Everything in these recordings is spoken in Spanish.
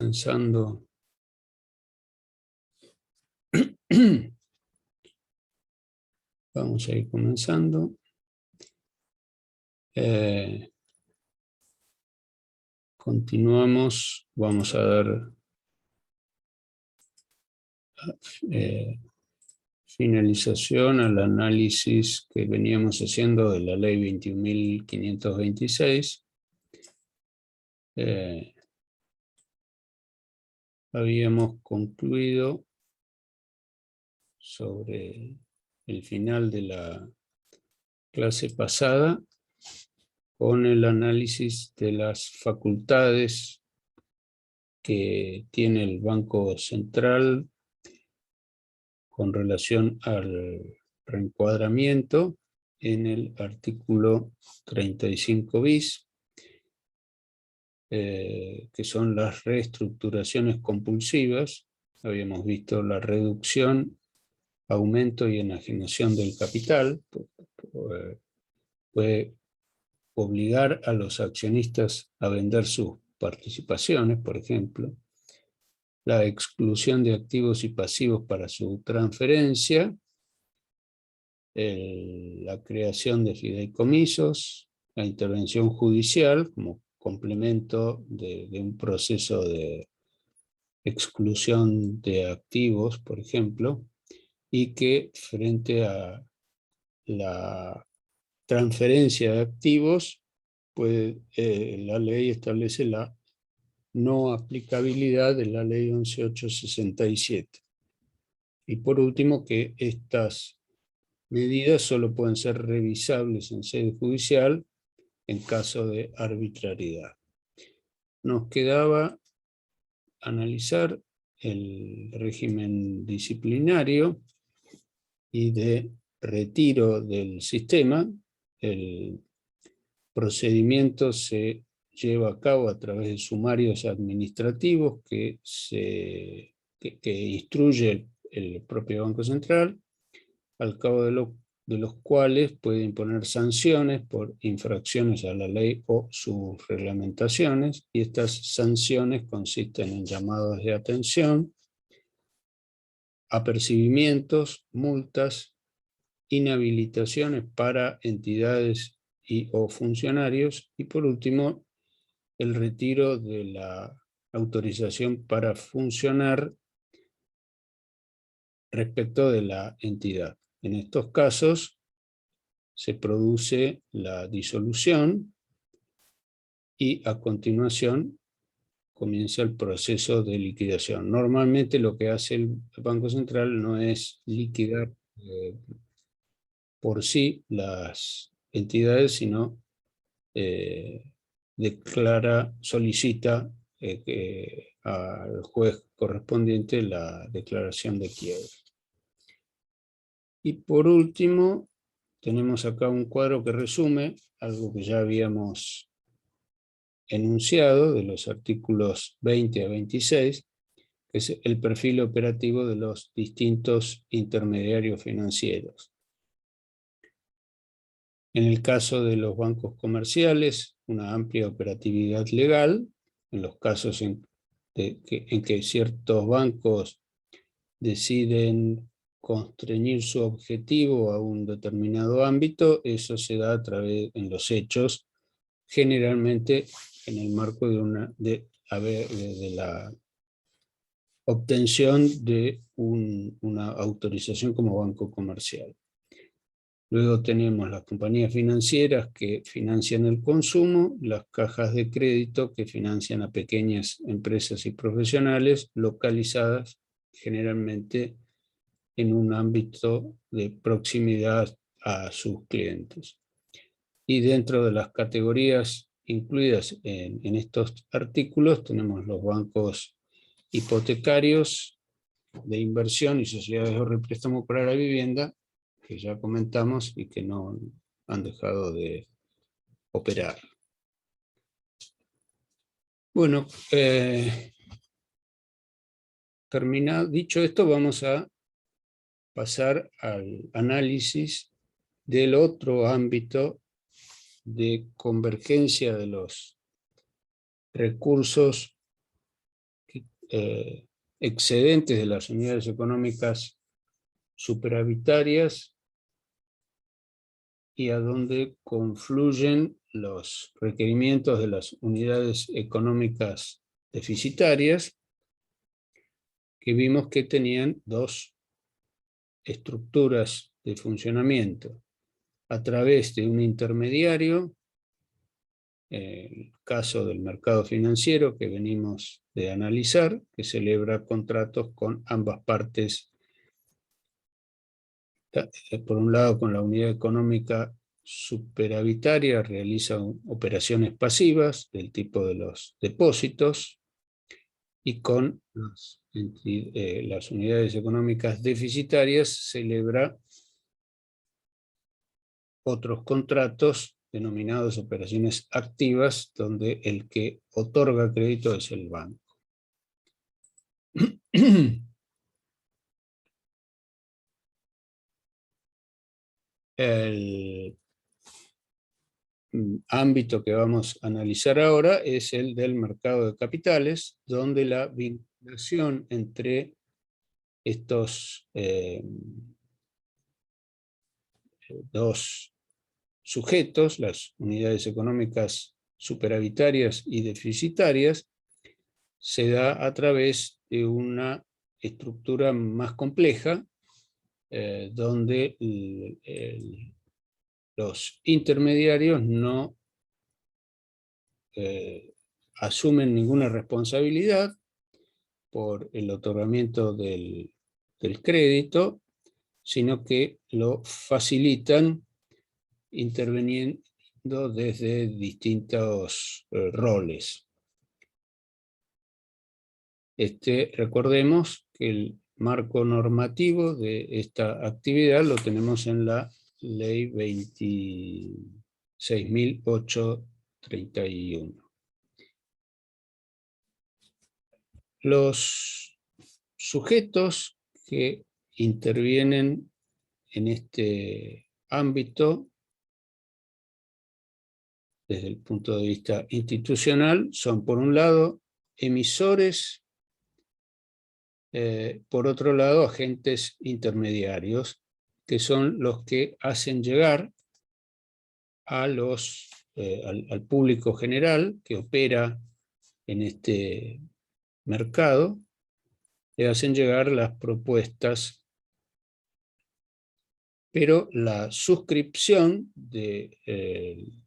Pensando. Vamos a ir comenzando. Continuamos. Vamos a dar finalización al análisis que veníamos haciendo de la ley 21.526. Habíamos concluido sobre el final de la clase pasada con el análisis de las facultades que tiene el Banco Central con relación al reencuadramiento en el artículo 35 bis, que son las reestructuraciones compulsivas. Habíamos visto la reducción, aumento y enajenación del capital. Puede obligar a los accionistas a vender sus participaciones, por ejemplo. La exclusión de activos y pasivos para su transferencia, la creación de fideicomisos, la intervención judicial como complemento de un proceso de exclusión de activos, por ejemplo, y que frente a la transferencia de activos, pues, la ley establece la no aplicabilidad de la ley 11.867. Y por último, que estas medidas solo pueden ser revisables en sede judicial en caso de arbitrariedad. Nos quedaba analizar el régimen disciplinario y de retiro del sistema. El procedimiento se lleva a cabo a través de sumarios administrativos que instruye el propio Banco Central, al cabo de los cuales puede imponer sanciones por infracciones a la ley o sus reglamentaciones, y estas sanciones consisten en llamados de atención, apercibimientos, multas, inhabilitaciones para entidades o funcionarios, y por último, el retiro de la autorización para funcionar respecto de la entidad. En estos casos se produce la disolución y a continuación comienza el proceso de liquidación. Normalmente lo que hace el Banco Central no es liquidar por sí las entidades, sino solicita al juez correspondiente la declaración de quiebra. Y por último, tenemos acá un cuadro que resume algo que ya habíamos enunciado de los artículos 20 a 26, que es el perfil operativo de los distintos intermediarios financieros. En el caso de los bancos comerciales, una amplia operatividad legal. En los casos en que ciertos bancos deciden constreñir su objetivo a un determinado ámbito, eso se da a través, en los hechos, generalmente en el marco de la obtención de una autorización como banco comercial. Luego tenemos las compañías financieras que financian el consumo, las cajas de crédito que financian a pequeñas empresas y profesionales localizadas generalmente en un ámbito de proximidad a sus clientes. Y dentro de las categorías incluidas en estos artículos tenemos los bancos hipotecarios de inversión y sociedades de ahorro y préstamo para la vivienda, que ya comentamos y que no han dejado de operar. Bueno, dicho esto, vamos a pasar al análisis del otro ámbito de convergencia de los recursos excedentes de las unidades económicas superavitarias y a donde confluyen los requerimientos de las unidades económicas deficitarias, que vimos que tenían dos estructuras de funcionamiento: a través de un intermediario, el caso del mercado financiero que venimos de analizar, que celebra contratos con ambas partes, por un lado con la unidad económica superavitaria, realiza operaciones pasivas del tipo de los depósitos, y con las unidades económicas deficitarias celebra otros contratos denominados operaciones activas, donde el que otorga crédito es el banco. El ámbito que vamos a analizar ahora es el del mercado de capitales, donde la vinculación entre estos dos sujetos, las unidades económicas superavitarias y deficitarias, se da a través de una estructura más compleja, donde los intermediarios no asumen ninguna responsabilidad por el otorgamiento del crédito, sino que lo facilitan interviniendo desde distintos roles. Recordemos que el marco normativo de esta actividad lo tenemos en la Ley 26.831. Los sujetos que intervienen en este ámbito desde el punto de vista institucional son, por un lado, emisores, por otro lado, agentes intermediarios, que son los que hacen llegar a al público general que opera en este mercado, le hacen llegar las propuestas, pero la suscripción de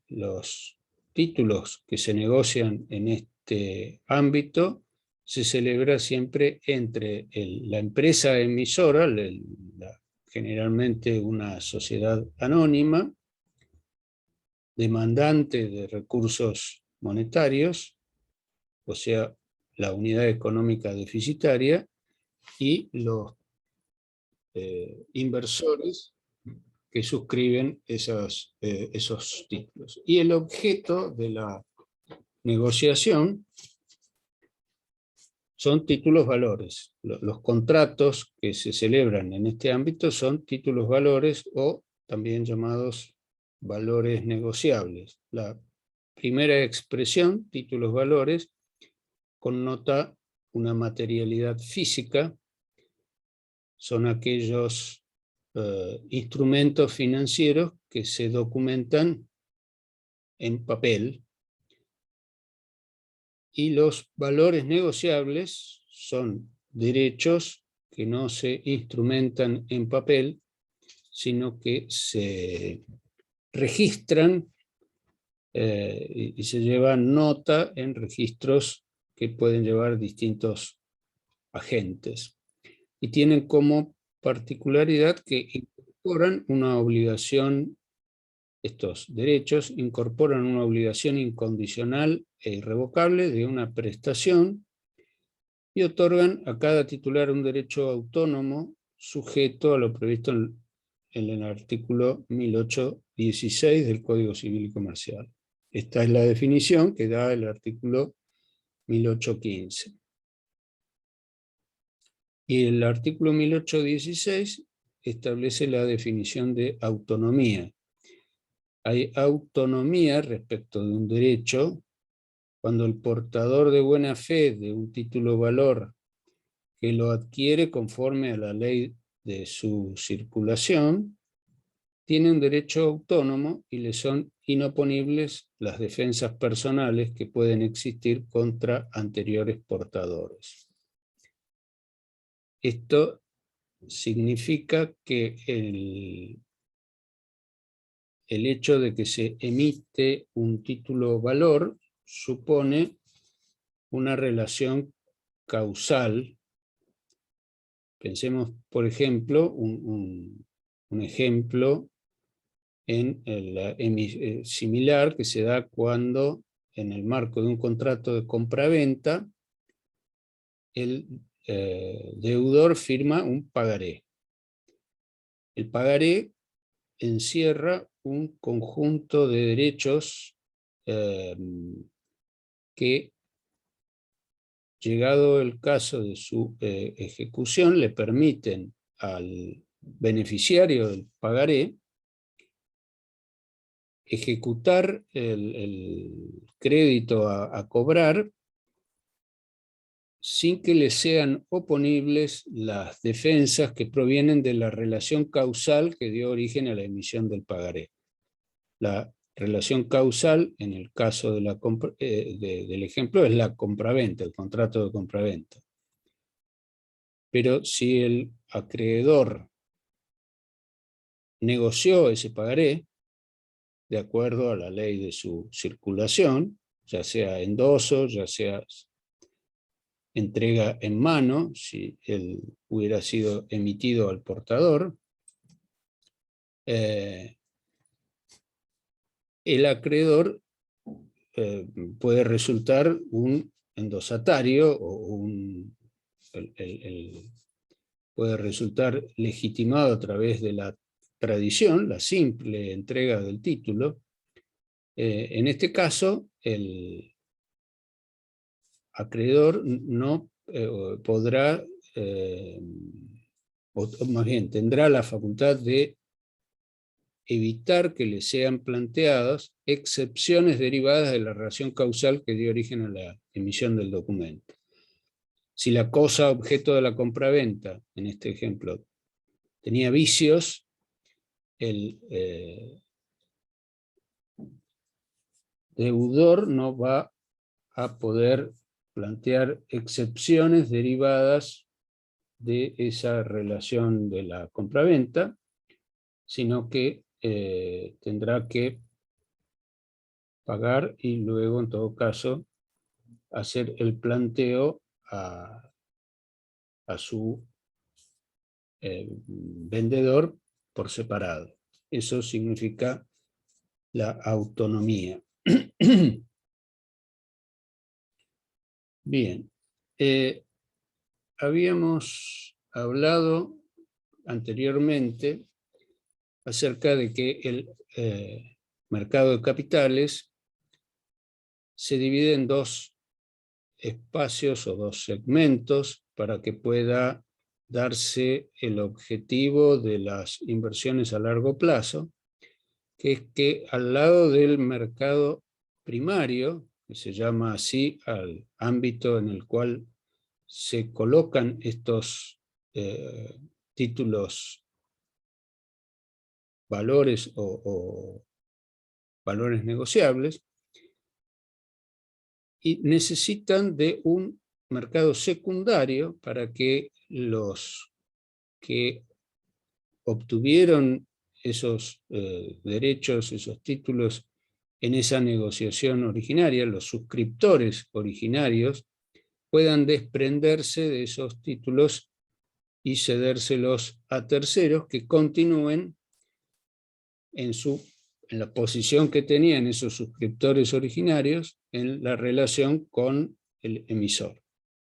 los títulos que se negocian en este ámbito se celebra siempre entre la empresa emisora, generalmente una sociedad anónima, demandante de recursos monetarios, o sea, la unidad económica deficitaria, y los inversores que suscriben esos títulos. Y el objeto de la negociación son títulos valores. Los contratos que se celebran en este ámbito son títulos valores, o también llamados valores negociables. La primera expresión, títulos valores, connota una materialidad física. Son aquellos instrumentos financieros que se documentan en papel, y los valores negociables son derechos que no se instrumentan en papel, sino que se registran y se lleva nota en registros que pueden llevar distintos agentes, y tienen como particularidad que incorporan una obligación. Estos derechos incorporan una obligación incondicional e irrevocable de una prestación, y otorgan a cada titular un derecho autónomo sujeto a lo previsto en el artículo 1816 del Código Civil y Comercial. Esta es la definición que da el artículo 1815. Y el artículo 1816 establece la definición de autonomía. Hay autonomía respecto de un derecho cuando el portador de buena fe de un título valor que lo adquiere conforme a la ley de su circulación, tiene un derecho autónomo y le son inoponibles las defensas personales que pueden existir contra anteriores portadores. Esto significa que el hecho de que se emite un título valor supone una relación causal. Pensemos, por ejemplo, un ejemplo similar que se da cuando, en el marco de un contrato de compraventa, el deudor firma un pagaré. El pagaré encierra un conjunto de derechos que, llegado el caso de su ejecución, le permiten al beneficiario del pagaré ejecutar el crédito a cobrar sin que le sean oponibles las defensas que provienen de la relación causal que dio origen a la emisión del pagaré. La relación causal, en el caso de del ejemplo, es la compraventa, el contrato de compraventa. Pero si el acreedor negoció ese pagaré, de acuerdo a la ley de su circulación, ya sea endoso, ya sea entrega en mano, si él hubiera sido emitido al portador, el acreedor puede resultar un endosatario o puede resultar legitimado a través de la tradición, la simple entrega del título. En este caso, el acreedor no podrá, o más bien, tendrá la facultad de evitar que le sean planteadas excepciones derivadas de la relación causal que dio origen a la emisión del documento. Si la cosa objeto de la compraventa, en este ejemplo, tenía vicios, el deudor no va a poder plantear excepciones derivadas de esa relación de la compraventa, sino que tendrá que pagar y luego, en todo caso, hacer el planteo a su vendedor por separado. Eso significa la autonomía. Bien, habíamos hablado anteriormente acerca de que el mercado de capitales se divide en dos espacios o dos segmentos para que pueda darse el objetivo de las inversiones a largo plazo, que es que al lado del mercado primario, que se llama así al ámbito en el cual se colocan estos títulos valores o valores negociables, y necesitan de un mercado secundario para que los que obtuvieron esos derechos, esos títulos en esa negociación originaria, los suscriptores originarios, puedan desprenderse de esos títulos y cedérselos a terceros que continúen en la posición que tenían esos suscriptores originarios en la relación con el emisor.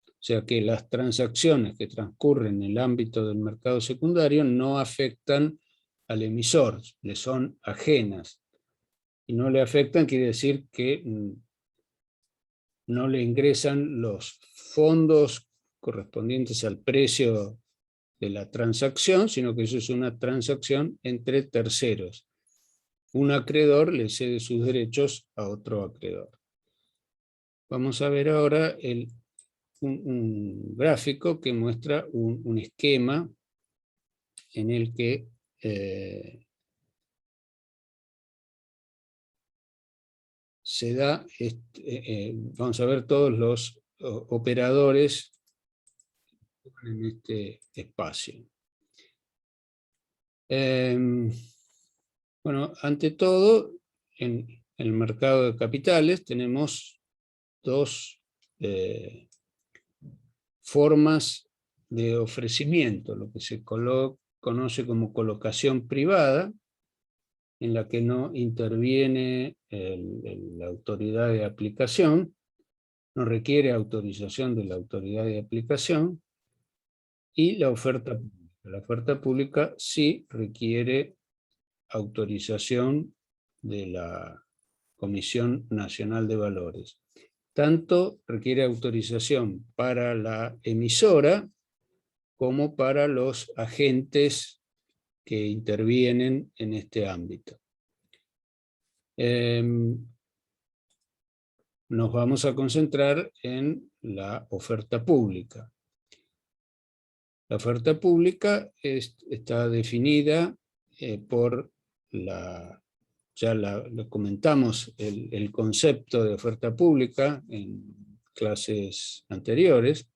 O sea que las transacciones que transcurren en el ámbito del mercado secundario no afectan al emisor, le son ajenas. Y no le afectan quiere decir que no le ingresan los fondos correspondientes al precio de la transacción, sino que eso es una transacción entre terceros. Un acreedor le cede sus derechos a otro acreedor. Vamos a ver ahora un gráfico que muestra un esquema en el que se da, vamos a ver todos los operadores en este espacio. Bueno, ante todo, en el mercado de capitales tenemos dos formas de ofrecimiento, lo que se conoce como colocación privada, en la que no interviene la autoridad de aplicación, no requiere autorización de la autoridad de aplicación, y la oferta pública. La oferta pública sí requiere autorización de la Comisión Nacional de Valores. Tanto requiere autorización para la emisora como para los agentes que intervienen en este ámbito. Nos vamos a concentrar en la oferta pública. La oferta pública está definida por ya lo comentamos, el concepto de oferta pública en clases anteriores.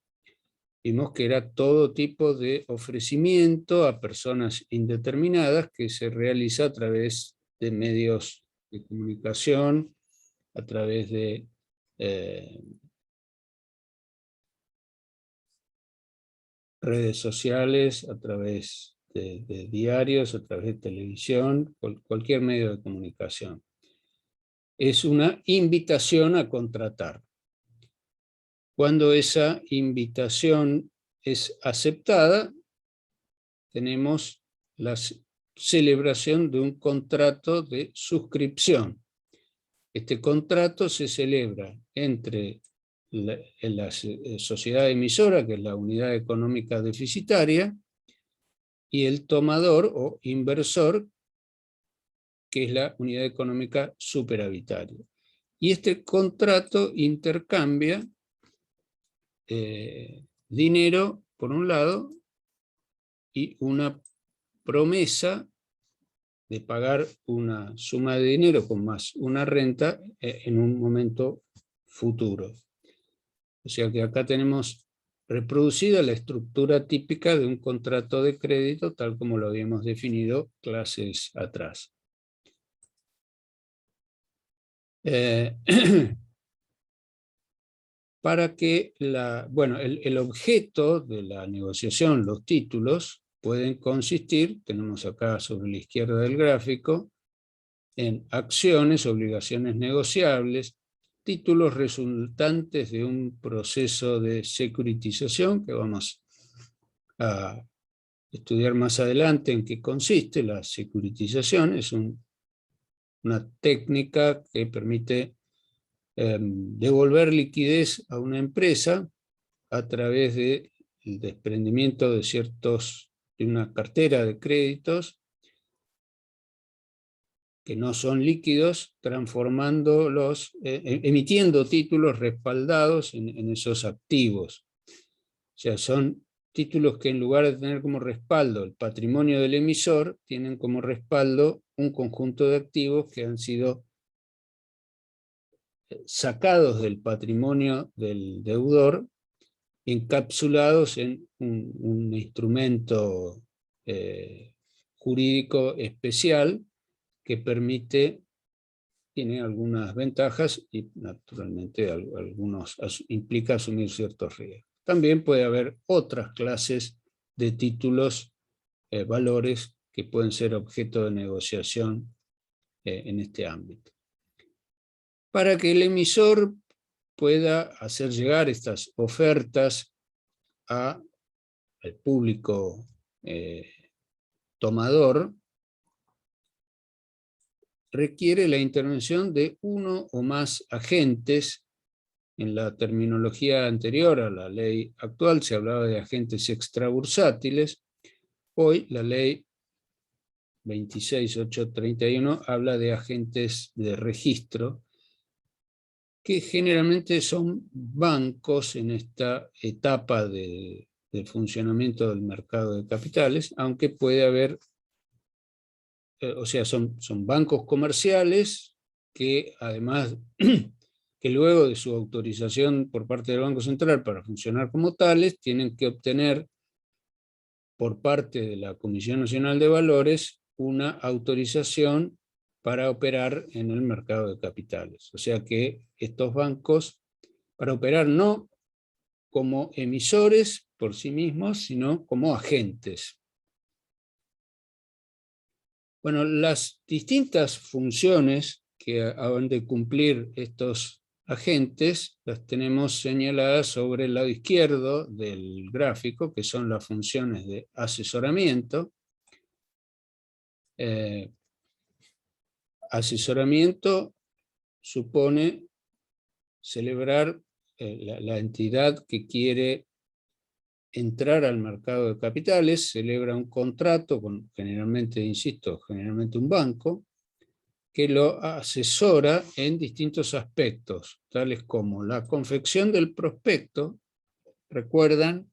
Vimos que era todo tipo de ofrecimiento a personas indeterminadas que se realiza a través de medios de comunicación, a través de redes sociales, a través de diarios, a través de televisión, cualquier medio de comunicación. Es una invitación a contratar. Cuando esa invitación es aceptada, tenemos la celebración de un contrato de suscripción. Este contrato se celebra entre la sociedad emisora, que es la unidad económica deficitaria, y el tomador o inversor, que es la unidad económica superavitaria. Y este contrato intercambia dinero, por un lado, y una promesa de pagar una suma de dinero con más una renta en un momento futuro. O sea que acá tenemos reproducida la estructura típica de un contrato de crédito, tal como lo habíamos definido clases atrás. Para que el objeto de la negociación, los títulos, pueden consistir, tenemos acá sobre la izquierda del gráfico, en acciones, obligaciones negociables, títulos resultantes de un proceso de securitización, que vamos a estudiar más adelante en qué consiste. La securitización es una técnica que permite devolver liquidez a una empresa a través del desprendimiento de una cartera de créditos que no son líquidos, emitiendo títulos respaldados en esos activos. O sea, son títulos que en lugar de tener como respaldo el patrimonio del emisor, tienen como respaldo un conjunto de activos que han sido sacados del patrimonio del deudor, encapsulados en un instrumento jurídico especial que tiene algunas ventajas y naturalmente implica asumir ciertos riesgos. También puede haber otras clases de títulos, valores, que pueden ser objeto de negociación en este ámbito. Para que el emisor pueda hacer llegar estas ofertas al público tomador, requiere la intervención de uno o más agentes. En la terminología anterior a la ley actual se hablaba de agentes extrabursátiles. Hoy la ley 26831 habla de agentes de registro, que generalmente son bancos en esta etapa del funcionamiento del mercado de capitales, aunque puede haber, o sea, son bancos comerciales que además, que luego de su autorización por parte del Banco Central para funcionar como tales, tienen que obtener por parte de la Comisión Nacional de Valores una autorización para operar en el mercado de capitales. O sea que estos bancos, para operar no como emisores por sí mismos, sino como agentes. Bueno, las distintas funciones que han de cumplir estos agentes las tenemos señaladas sobre el lado izquierdo del gráfico, que son las funciones de asesoramiento. Asesoramiento supone celebrar la entidad que quiere entrar al mercado de capitales, celebra un contrato con generalmente, insisto, generalmente un banco, que lo asesora en distintos aspectos, tales como la confección del prospecto. Recuerdan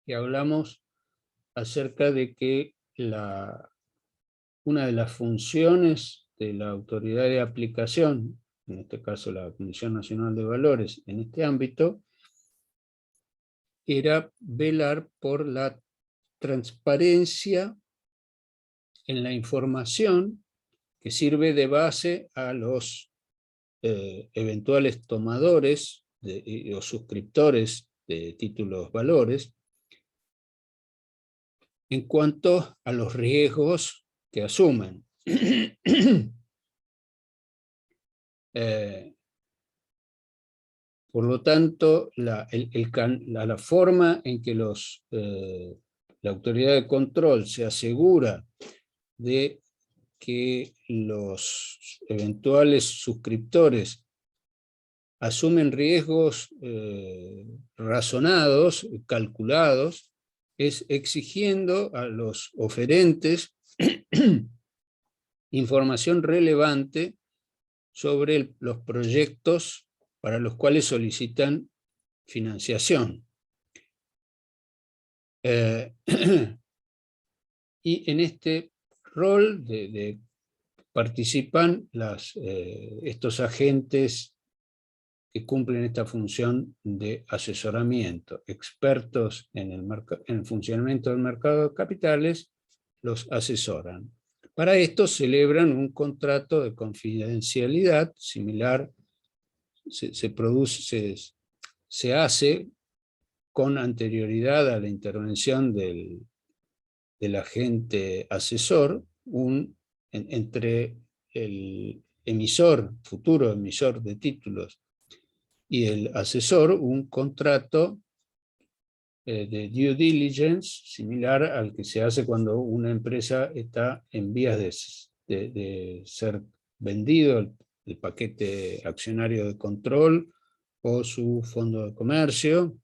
que hablamos acerca de que una de las funciones de la autoridad de aplicación, en este caso la Comisión Nacional de Valores, en este ámbito, era velar por la transparencia en la información que sirve de base a los eventuales tomadores o suscriptores de títulos valores en cuanto a los riesgos que asumen. Por lo tanto, la forma en que la autoridad de control se asegura de que los eventuales suscriptores asumen riesgos razonados, calculados, es exigiendo a los oferentes información relevante sobre los proyectos para los cuales solicitan financiación. Y en este rol participan estos agentes que cumplen esta función de asesoramiento, expertos en el funcionamiento del mercado de capitales, los asesoran. Para esto celebran un contrato de confidencialidad similar, se hace con anterioridad a la intervención del agente asesor, entre el futuro emisor de títulos y el asesor, un contrato de due diligence similar al que se hace cuando una empresa está en vías de ser vendido, el paquete accionario de control o su fondo de comercio.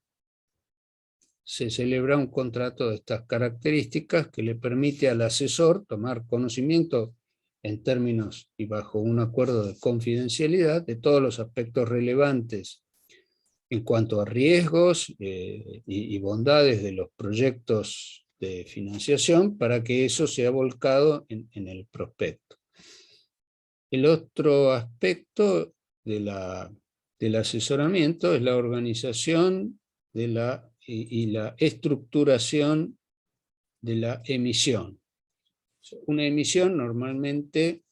Se celebra un contrato de estas características que le permite al asesor tomar conocimiento en términos y bajo un acuerdo de confidencialidad de todos los aspectos relevantes en cuanto a riesgos y bondades de los proyectos de financiación para que eso sea volcado en el prospecto. El otro aspecto del asesoramiento es la organización y la estructuración de la emisión. Una emisión normalmente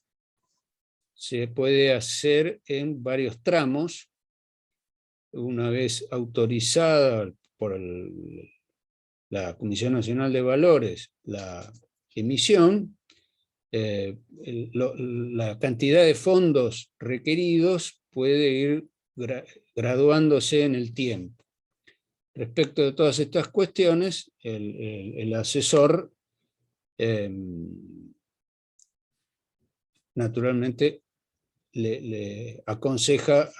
se puede hacer en varios tramos. Una vez autorizada por la Comisión Nacional de Valores la emisión, la cantidad de fondos requeridos puede ir graduándose en el tiempo. Respecto de todas estas cuestiones, el asesor naturalmente le aconseja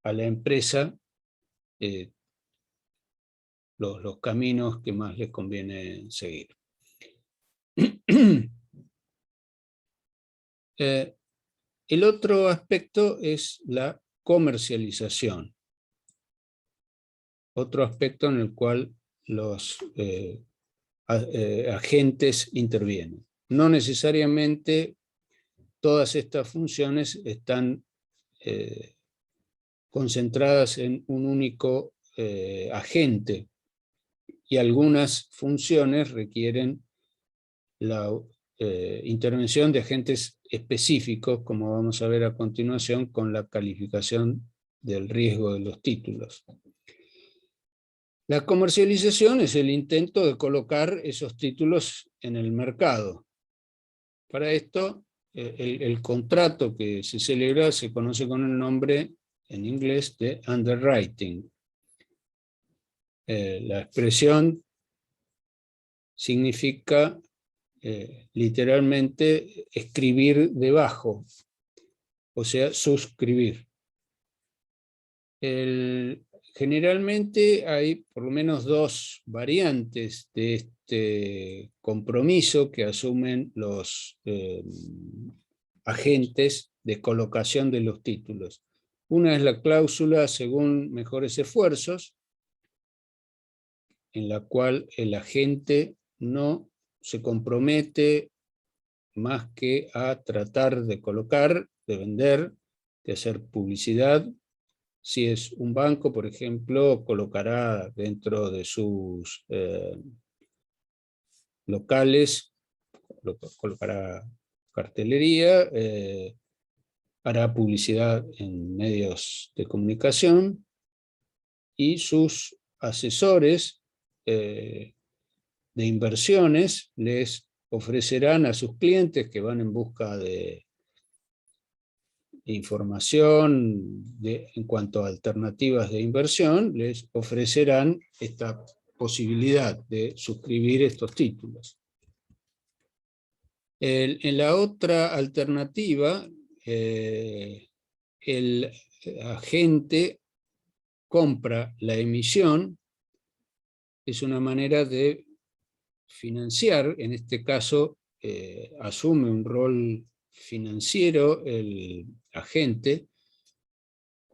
a la empresa los caminos que más les conviene seguir. El otro aspecto es la comercialización. Otro aspecto en el cual los agentes intervienen. No necesariamente todas estas funciones están concentradas en un único agente, y algunas funciones requieren la intervención de agentes específicos, como vamos a ver a continuación con la calificación del riesgo de los títulos. La comercialización es el intento de colocar esos títulos en el mercado. Para esto, el contrato que se celebra se conoce con el nombre en inglés de underwriting. La expresión significa literalmente escribir debajo, o sea, suscribir. Generalmente hay por lo menos dos variantes de este compromiso que asumen los agentes de colocación de los títulos. Una es la cláusula según mejores esfuerzos, en la cual el agente no se compromete más que a tratar de colocar, de vender, de hacer publicidad. Si es un banco, por ejemplo, colocará dentro de sus locales, colocará cartelería, hará publicidad en medios de comunicación, y sus asesores de inversiones les ofrecerán a sus clientes que van en busca de información en cuanto a alternativas de inversión, les ofrecerán esta posibilidad de suscribir estos títulos. En la otra alternativa, el agente compra la emisión. Es una manera de financiar, en este caso asume un rol financiero el agente,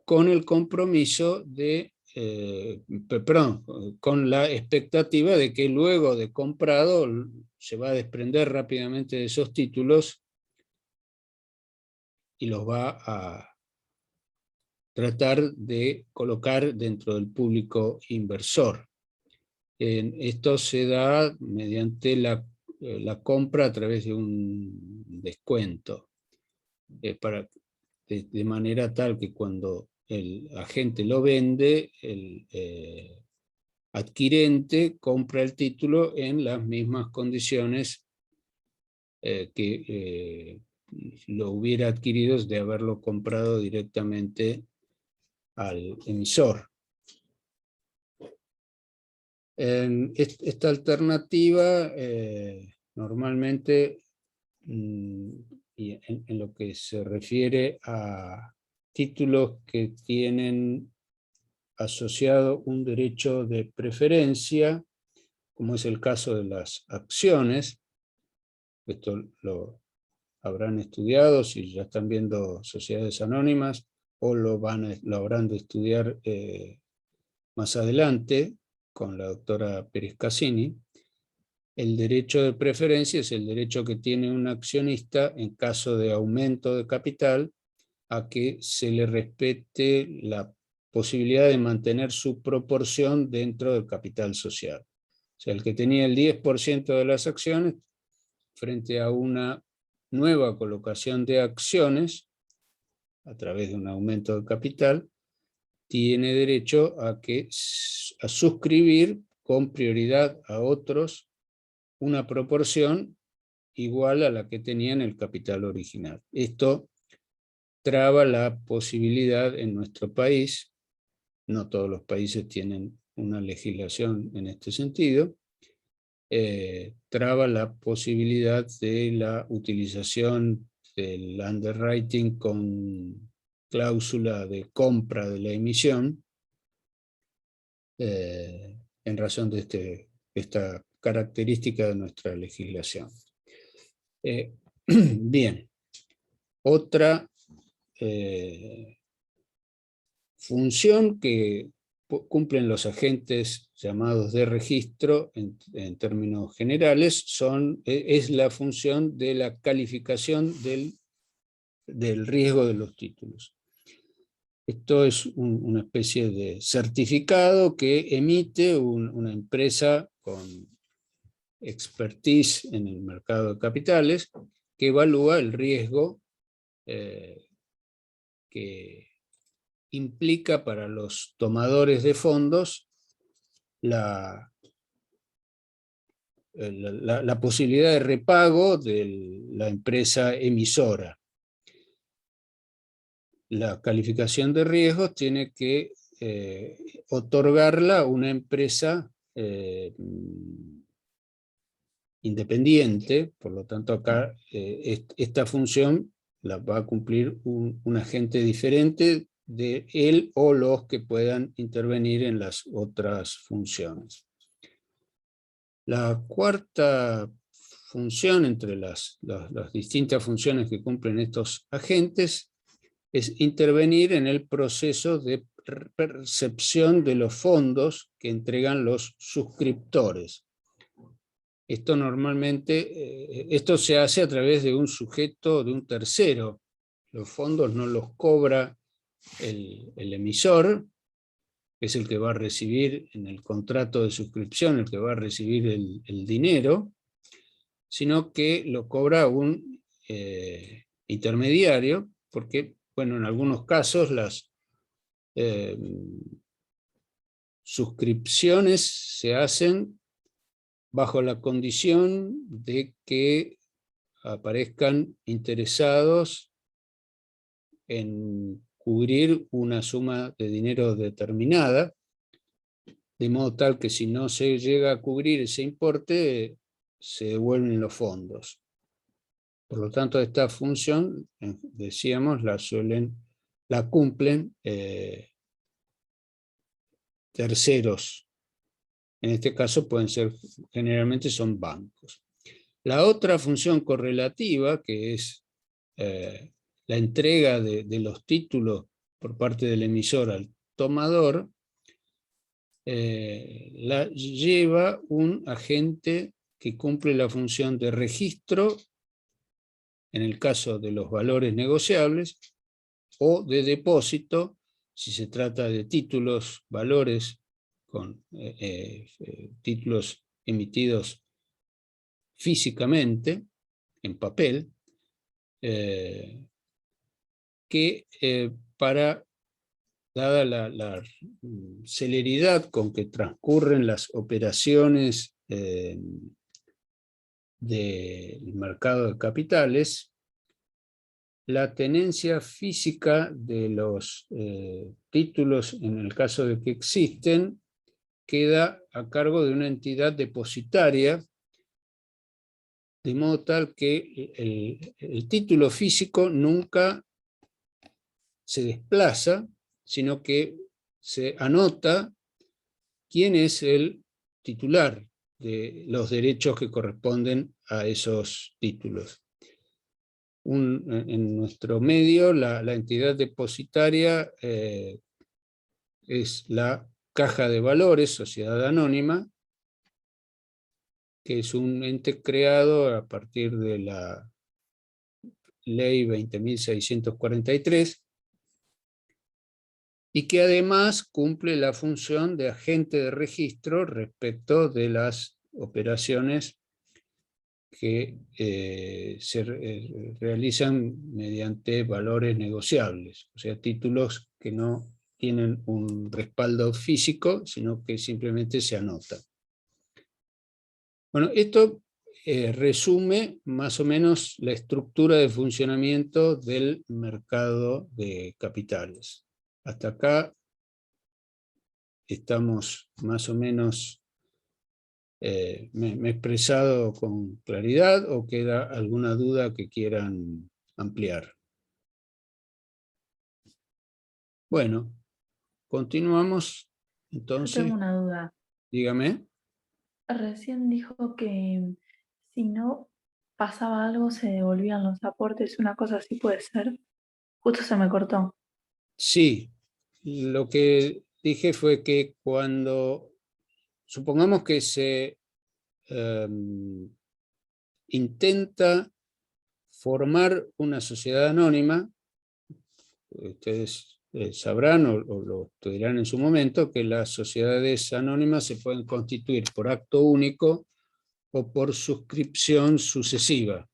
con el compromiso de, con la expectativa de que luego de comprado se va a desprender rápidamente de esos títulos y los va a tratar de colocar dentro del público inversor. Esto se da mediante la compra a través de un descuento, de manera tal que cuando el agente lo vende, el adquirente compra el título en las mismas condiciones que lo hubiera adquirido de haberlo comprado directamente al emisor. Esta alternativa normalmente, y en lo que se refiere a títulos que tienen asociado un derecho de preferencia, como es el caso de las acciones, esto lo habrán estudiado si ya están viendo sociedades anónimas, o lo habrán de estudiar más adelante con la doctora Pérez Cassini. El derecho de preferencia es el derecho que tiene un accionista en caso de aumento de capital a que se le respete la posibilidad de mantener su proporción dentro del capital social. O sea, el que tenía el 10% de las acciones, frente a una nueva colocación de acciones a través de un aumento de capital, tiene derecho a suscribir con prioridad a otros una proporción igual a la que tenía en el capital original. Esto traba la posibilidad en nuestro país, no todos los países tienen una legislación en este sentido, traba la posibilidad de la utilización del underwriting con cláusula de compra de la emisión, en razón de esta característica de nuestra legislación. Bien, otra función que cumplen los agentes llamados de registro en términos generales es la función de la calificación del riesgo de los títulos. Esto es una especie de certificado que emite una empresa con expertise en el mercado de capitales que evalúa el riesgo que implica para los tomadores de fondos la posibilidad de repago de la empresa emisora. La calificación de riesgos tiene que otorgarla una empresa independiente, por lo tanto acá esta función la va a cumplir un agente diferente de él o los que puedan intervenir en las otras funciones. La cuarta función entre las distintas funciones que cumplen estos agentes es intervenir en el proceso de percepción de los fondos que entregan los suscriptores. Esto normalmente, esto se hace a través de un sujeto, de un tercero. Los fondos no los cobra el emisor, que es el que va a recibir en el contrato de suscripción, el que va a recibir el dinero, sino que lo cobra un intermediario, porque, bueno, en algunos casos las suscripciones se hacen bajo la condición de que aparezcan interesados en cubrir una suma de dinero determinada, de modo tal que si no se llega a cubrir ese importe, se devuelven los fondos. Por lo tanto, esta función, decíamos, la cumplen terceros. En este caso pueden ser, generalmente son bancos. La otra función correlativa, que es la entrega de los títulos por parte del emisor al tomador, la lleva un agente que cumple la función de registro, en el caso de los valores negociables, o de depósito, si se trata de títulos, valores, con títulos emitidos físicamente, en papel, que dada la celeridad con que transcurren las operaciones del mercado de capitales, la tenencia física de los títulos, en el caso de que existen, queda a cargo de una entidad depositaria, de modo tal que el título físico nunca se desplaza, sino que se anota quién es el titular de los derechos que corresponden a esos títulos. En nuestro medio, la entidad depositaria es la Caja de Valores, Sociedad Anónima, que es un ente creado a partir de la Ley 20.643, y que además cumple la función de agente de registro respecto de las operaciones que se realizan mediante valores negociables, o sea, títulos que no tienen un respaldo físico, sino que simplemente se anotan. Bueno, esto resume más o menos la estructura de funcionamiento del mercado de capitales. Hasta acá estamos más o menos, me he expresado con claridad o queda alguna duda que quieran ampliar. Bueno, continuamos Yo tengo entonces. una duda. Dígame. Recién dijo que si no pasaba algo se devolvían los aportes, una cosa así puede ser. Justo se me cortó. Sí, lo que dije fue que cuando, supongamos que se intenta formar una sociedad anónima, ustedes sabrán o lo estudiarán en su momento, que las sociedades anónimas se pueden constituir por acto único o por suscripción sucesiva.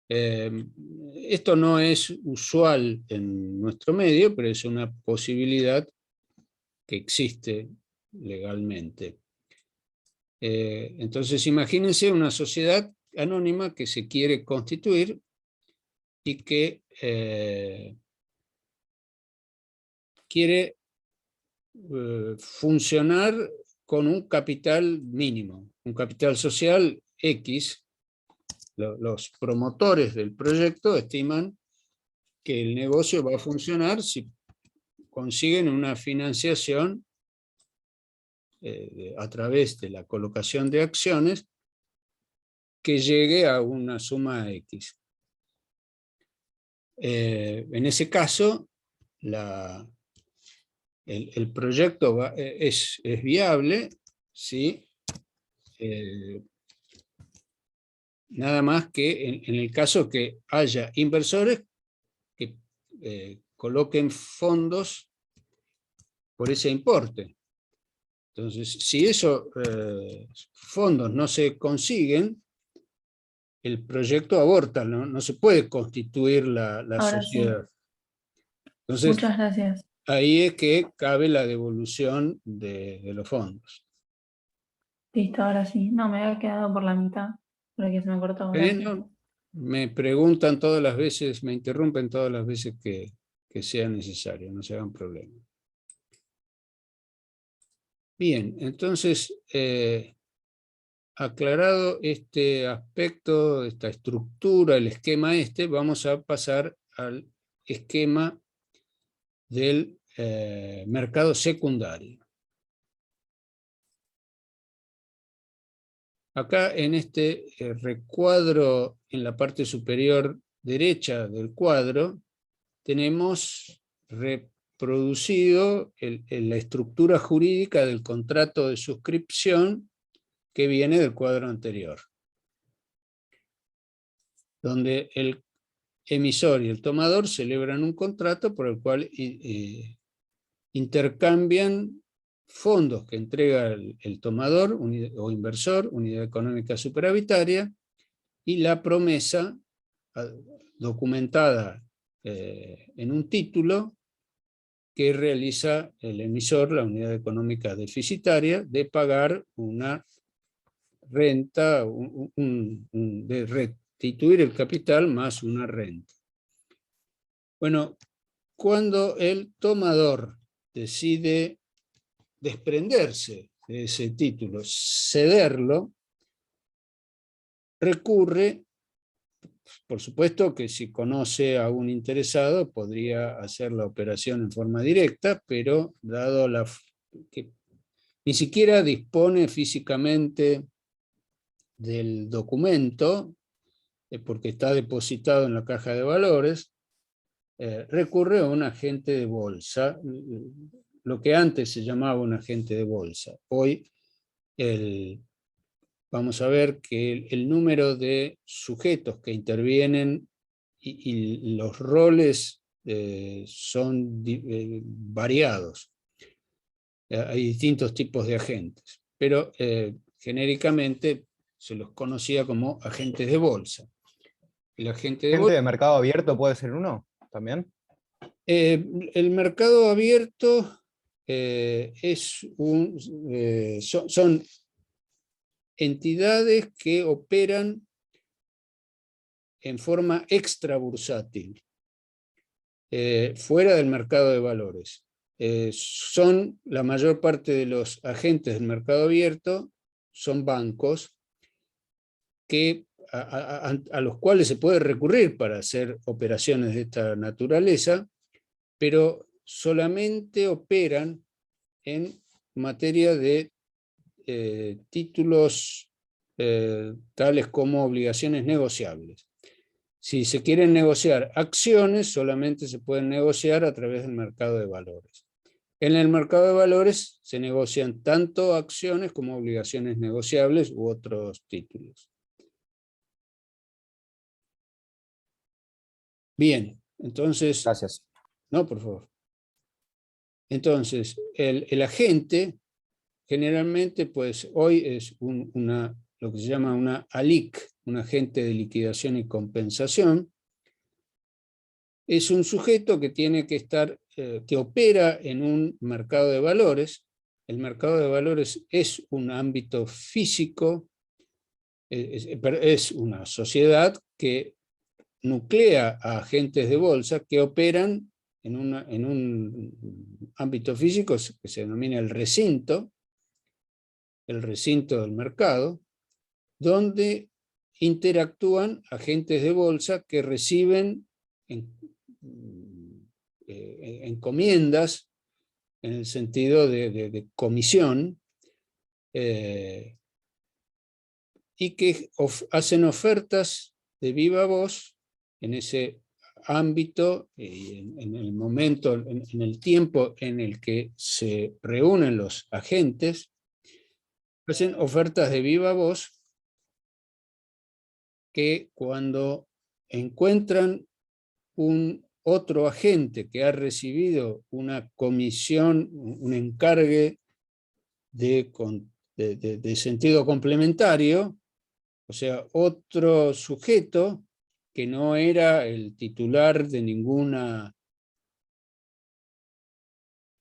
Esto no es usual en nuestro medio, pero es una posibilidad que existe legalmente. Entonces imagínense una sociedad anónima que se quiere constituir y que quiere funcionar con un capital mínimo, un capital social X. Los promotores del proyecto estiman que el negocio va a funcionar si consiguen una financiación a través de la colocación de acciones que llegue a una suma X. En ese caso, el proyecto es viable, ¿sí? Nada más que en el caso que haya inversores que coloquen fondos por ese importe. Entonces, si esos fondos no se consiguen, el proyecto aborta, no se puede constituir la Ahora sí, sociedad. Entonces, muchas gracias. ahí es que cabe la devolución de los fondos. Listo, ahora sí. No, me había quedado por la mitad, porque se me cortó, gracias. No, me preguntan todas las veces, me interrumpen todas las veces que sea necesario, no se hagan problema. Bien, entonces, aclarado este aspecto, esta estructura, el esquema vamos a pasar al esquema del mercado secundario. Acá en este recuadro, en la parte superior derecha del cuadro, tenemos reproducido la estructura jurídica del contrato de suscripción que viene del cuadro anterior, donde el emisor y el tomador celebran un contrato por el cual intercambian fondos que entrega el tomador o inversor, unidad económica superavitaria, y la promesa documentada en un título que realiza el emisor, la unidad económica deficitaria, de pagar una renta, de restituir el capital más una renta. Bueno, cuando el tomador decide desprenderse de ese título, cederlo, recurre, por supuesto que si conoce a un interesado podría hacer la operación en forma directa, pero dado que ni siquiera dispone físicamente del documento, porque está depositado en la caja de valores, recurre a un agente de bolsa, lo que antes se llamaba un agente de bolsa. Hoy vamos a ver que el número de sujetos que intervienen y los roles son variados. Hay distintos tipos de agentes, pero genéricamente se los conocía como agentes de bolsa. El agente de ¿Gente bolsa, de mercado abierto puede ser uno también? el mercado abierto son entidades que operan en forma extrabursátil, fuera del mercado de valores. Son la mayor parte de los agentes del mercado abierto, son bancos a los cuales se puede recurrir para hacer operaciones de esta naturaleza, pero solamente operan en materia de títulos tales como obligaciones negociables. Si se quieren negociar acciones, solamente se pueden negociar a través del mercado de valores. En el mercado de valores se negocian tanto acciones como obligaciones negociables u otros títulos. Bien, entonces... Gracias. No, por favor. Entonces, el agente generalmente, pues hoy es lo que se llama una ALIC, un agente de liquidación y compensación. Es un sujeto que tiene que estar, que opera en un mercado de valores. El mercado de valores es un ámbito físico, es una sociedad que nuclea a agentes de bolsa que operan en un ámbito físico que se denomina el recinto del mercado, donde interactúan agentes de bolsa que reciben encomiendas en el sentido de comisión, y que hacen ofertas de viva voz en ese ámbito, en el momento, en el tiempo en el que se reúnen los agentes, hacen ofertas de viva voz que cuando encuentran un otro agente que ha recibido una comisión, un encargue de sentido complementario, o sea, otro sujeto que no era el titular de ninguna,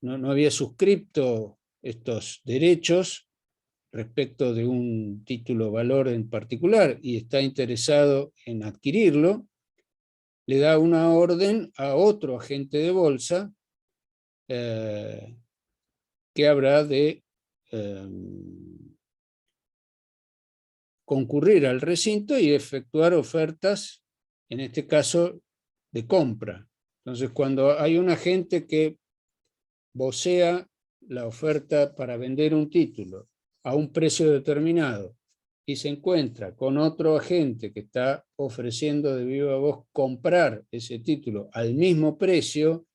no había suscripto estos derechos respecto de un título valor en particular y está interesado en adquirirlo, le da una orden a otro agente de bolsa que habrá de concurrir al recinto y efectuar ofertas, en este caso de compra. Entonces, cuando hay un agente que vocea la oferta para vender un título a un precio determinado y se encuentra con otro agente que está ofreciendo de viva voz comprar ese título al mismo precio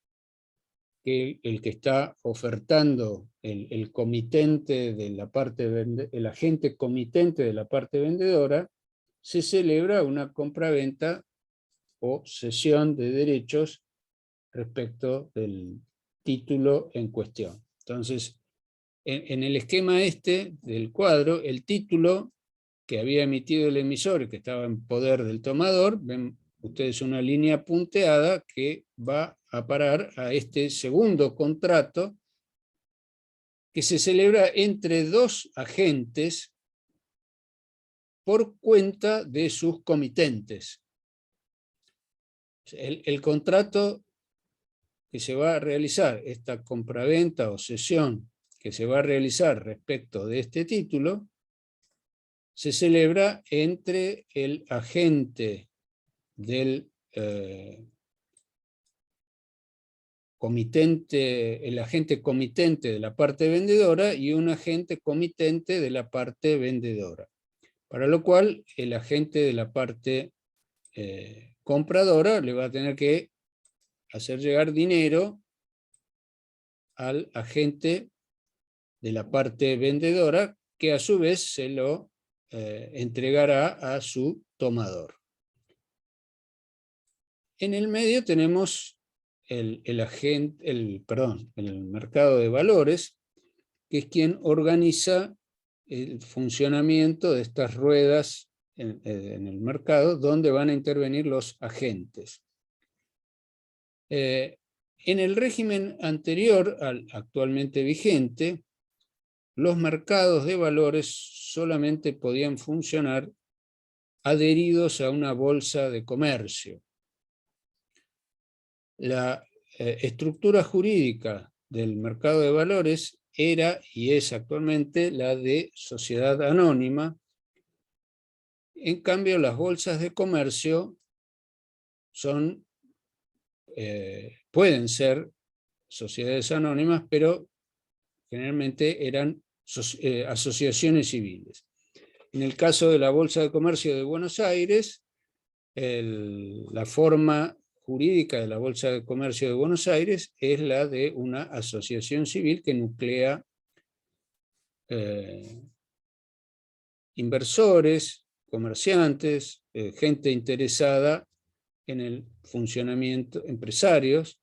que el que está ofertando el comitente de la parte el agente comitente de la parte vendedora, se celebra una compraventa o cesión de derechos respecto del título en cuestión. Entonces, en el esquema este del cuadro, el título que había emitido el emisor y que estaba en poder del tomador, ven ustedes una línea punteada que va a parar a este segundo contrato que se celebra entre dos agentes por cuenta de sus comitentes. El contrato que se va a realizar, esta compraventa o cesión que se va a realizar respecto de este título, se celebra entre el agente del el agente comitente de la parte vendedora y un agente comitente de la parte vendedora. Para lo cual, el agente de la parte compradora le va a tener que hacer llegar dinero al agente de la parte vendedora, que a su vez se lo entregará a su tomador. En el medio tenemos el mercado de valores, que es quien organiza el funcionamiento de estas ruedas en el mercado, donde van a intervenir los agentes. En el régimen anterior al actualmente vigente, los mercados de valores solamente podían funcionar adheridos a una bolsa de comercio. La estructura jurídica del mercado de valores era y es actualmente la de sociedad anónima. En cambio, las bolsas de comercio pueden ser sociedades anónimas, pero generalmente eran asociaciones civiles. En el caso de la Bolsa de Comercio de Buenos Aires, la forma jurídica de la Bolsa de Comercio de Buenos Aires es la de una asociación civil que nuclea inversores, comerciantes, gente interesada en el funcionamiento, empresarios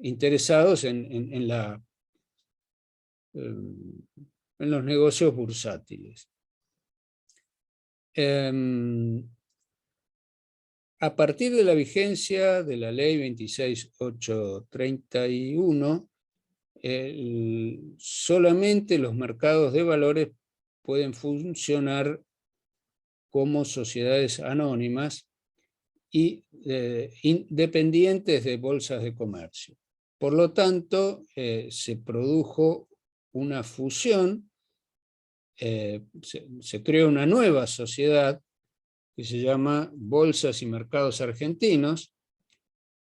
interesados en los negocios bursátiles. A partir de la vigencia de la ley 26.831, solamente los mercados de valores pueden funcionar como sociedades anónimas y independientes de bolsas de comercio. Por lo tanto, se produjo una fusión, se creó una nueva sociedad que se llama Bolsas y Mercados Argentinos,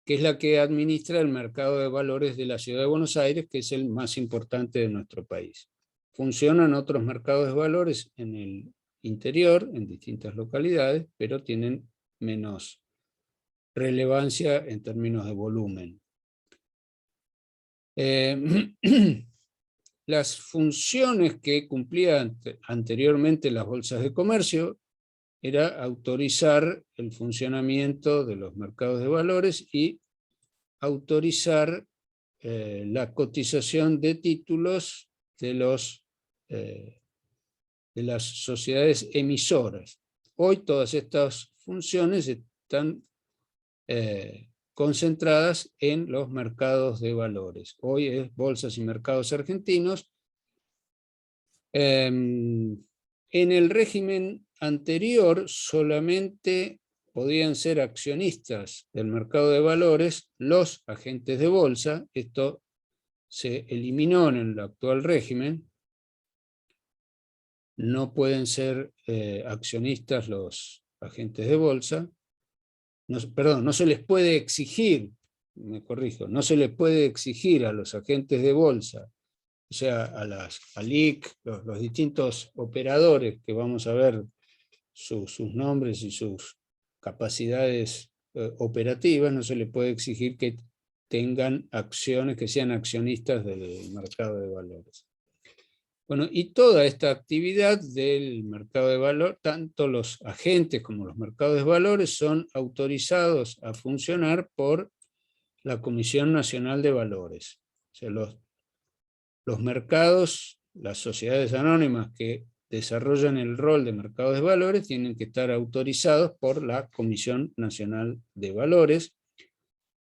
que es la que administra el mercado de valores de la Ciudad de Buenos Aires, que es el más importante de nuestro país. Funcionan otros mercados de valores en el interior, en distintas localidades, pero tienen menos relevancia en términos de volumen. Las funciones que cumplían anteriormente las bolsas de comercio era autorizar el funcionamiento de los mercados de valores y autorizar la cotización de títulos de las sociedades emisoras. Hoy todas estas funciones están concentradas en los mercados de valores. Hoy es Bolsas y Mercados Argentinos. En el régimen anterior solamente podían ser accionistas del mercado de valores los agentes de bolsa. Esto se eliminó en el actual régimen. No pueden ser accionistas los agentes de bolsa. No, perdón, no se les puede exigir, me corrijo, no se les puede exigir a los agentes de bolsa, o sea, a las ALIC, los distintos operadores que vamos a ver sus nombres y sus capacidades operativas, no se les puede exigir que tengan acciones, que sean accionistas del mercado de valores. Bueno, y toda esta actividad del mercado de valores, tanto los agentes como los mercados de valores son autorizados a funcionar por la Comisión Nacional de Valores. O sea, los mercados, las sociedades anónimas que desarrollan el rol de mercados de valores tienen que estar autorizados por la Comisión Nacional de Valores.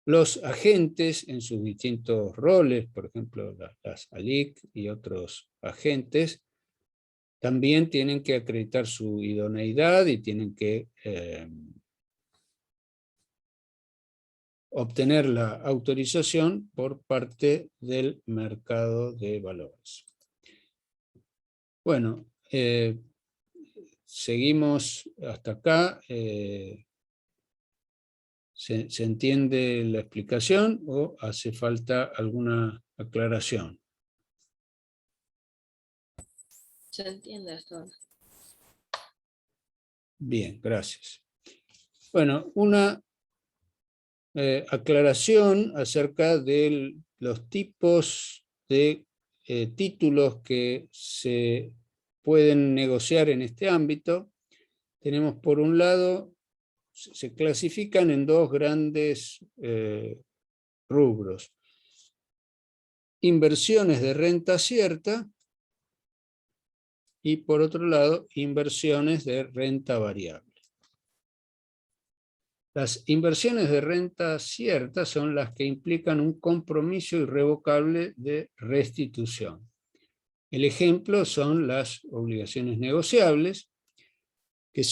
Los agentes en sus distintos roles, por ejemplo, las ALIC y otros agentes, también tienen que acreditar su idoneidad y tienen que obtener la autorización por parte del mercado de valores. Bueno, seguimos hasta acá. ¿Se entiende la explicación o hace falta alguna aclaración? Se entiende esto. Bien, gracias. Bueno, una aclaración acerca de los tipos de títulos que se pueden negociar en este ámbito. Tenemos por un lado, se clasifican en dos grandes rubros. Inversiones de renta cierta y por otro lado, inversiones de renta variable. Las inversiones de renta cierta son las que implican un compromiso irrevocable de restitución. El ejemplo son las obligaciones negociables, que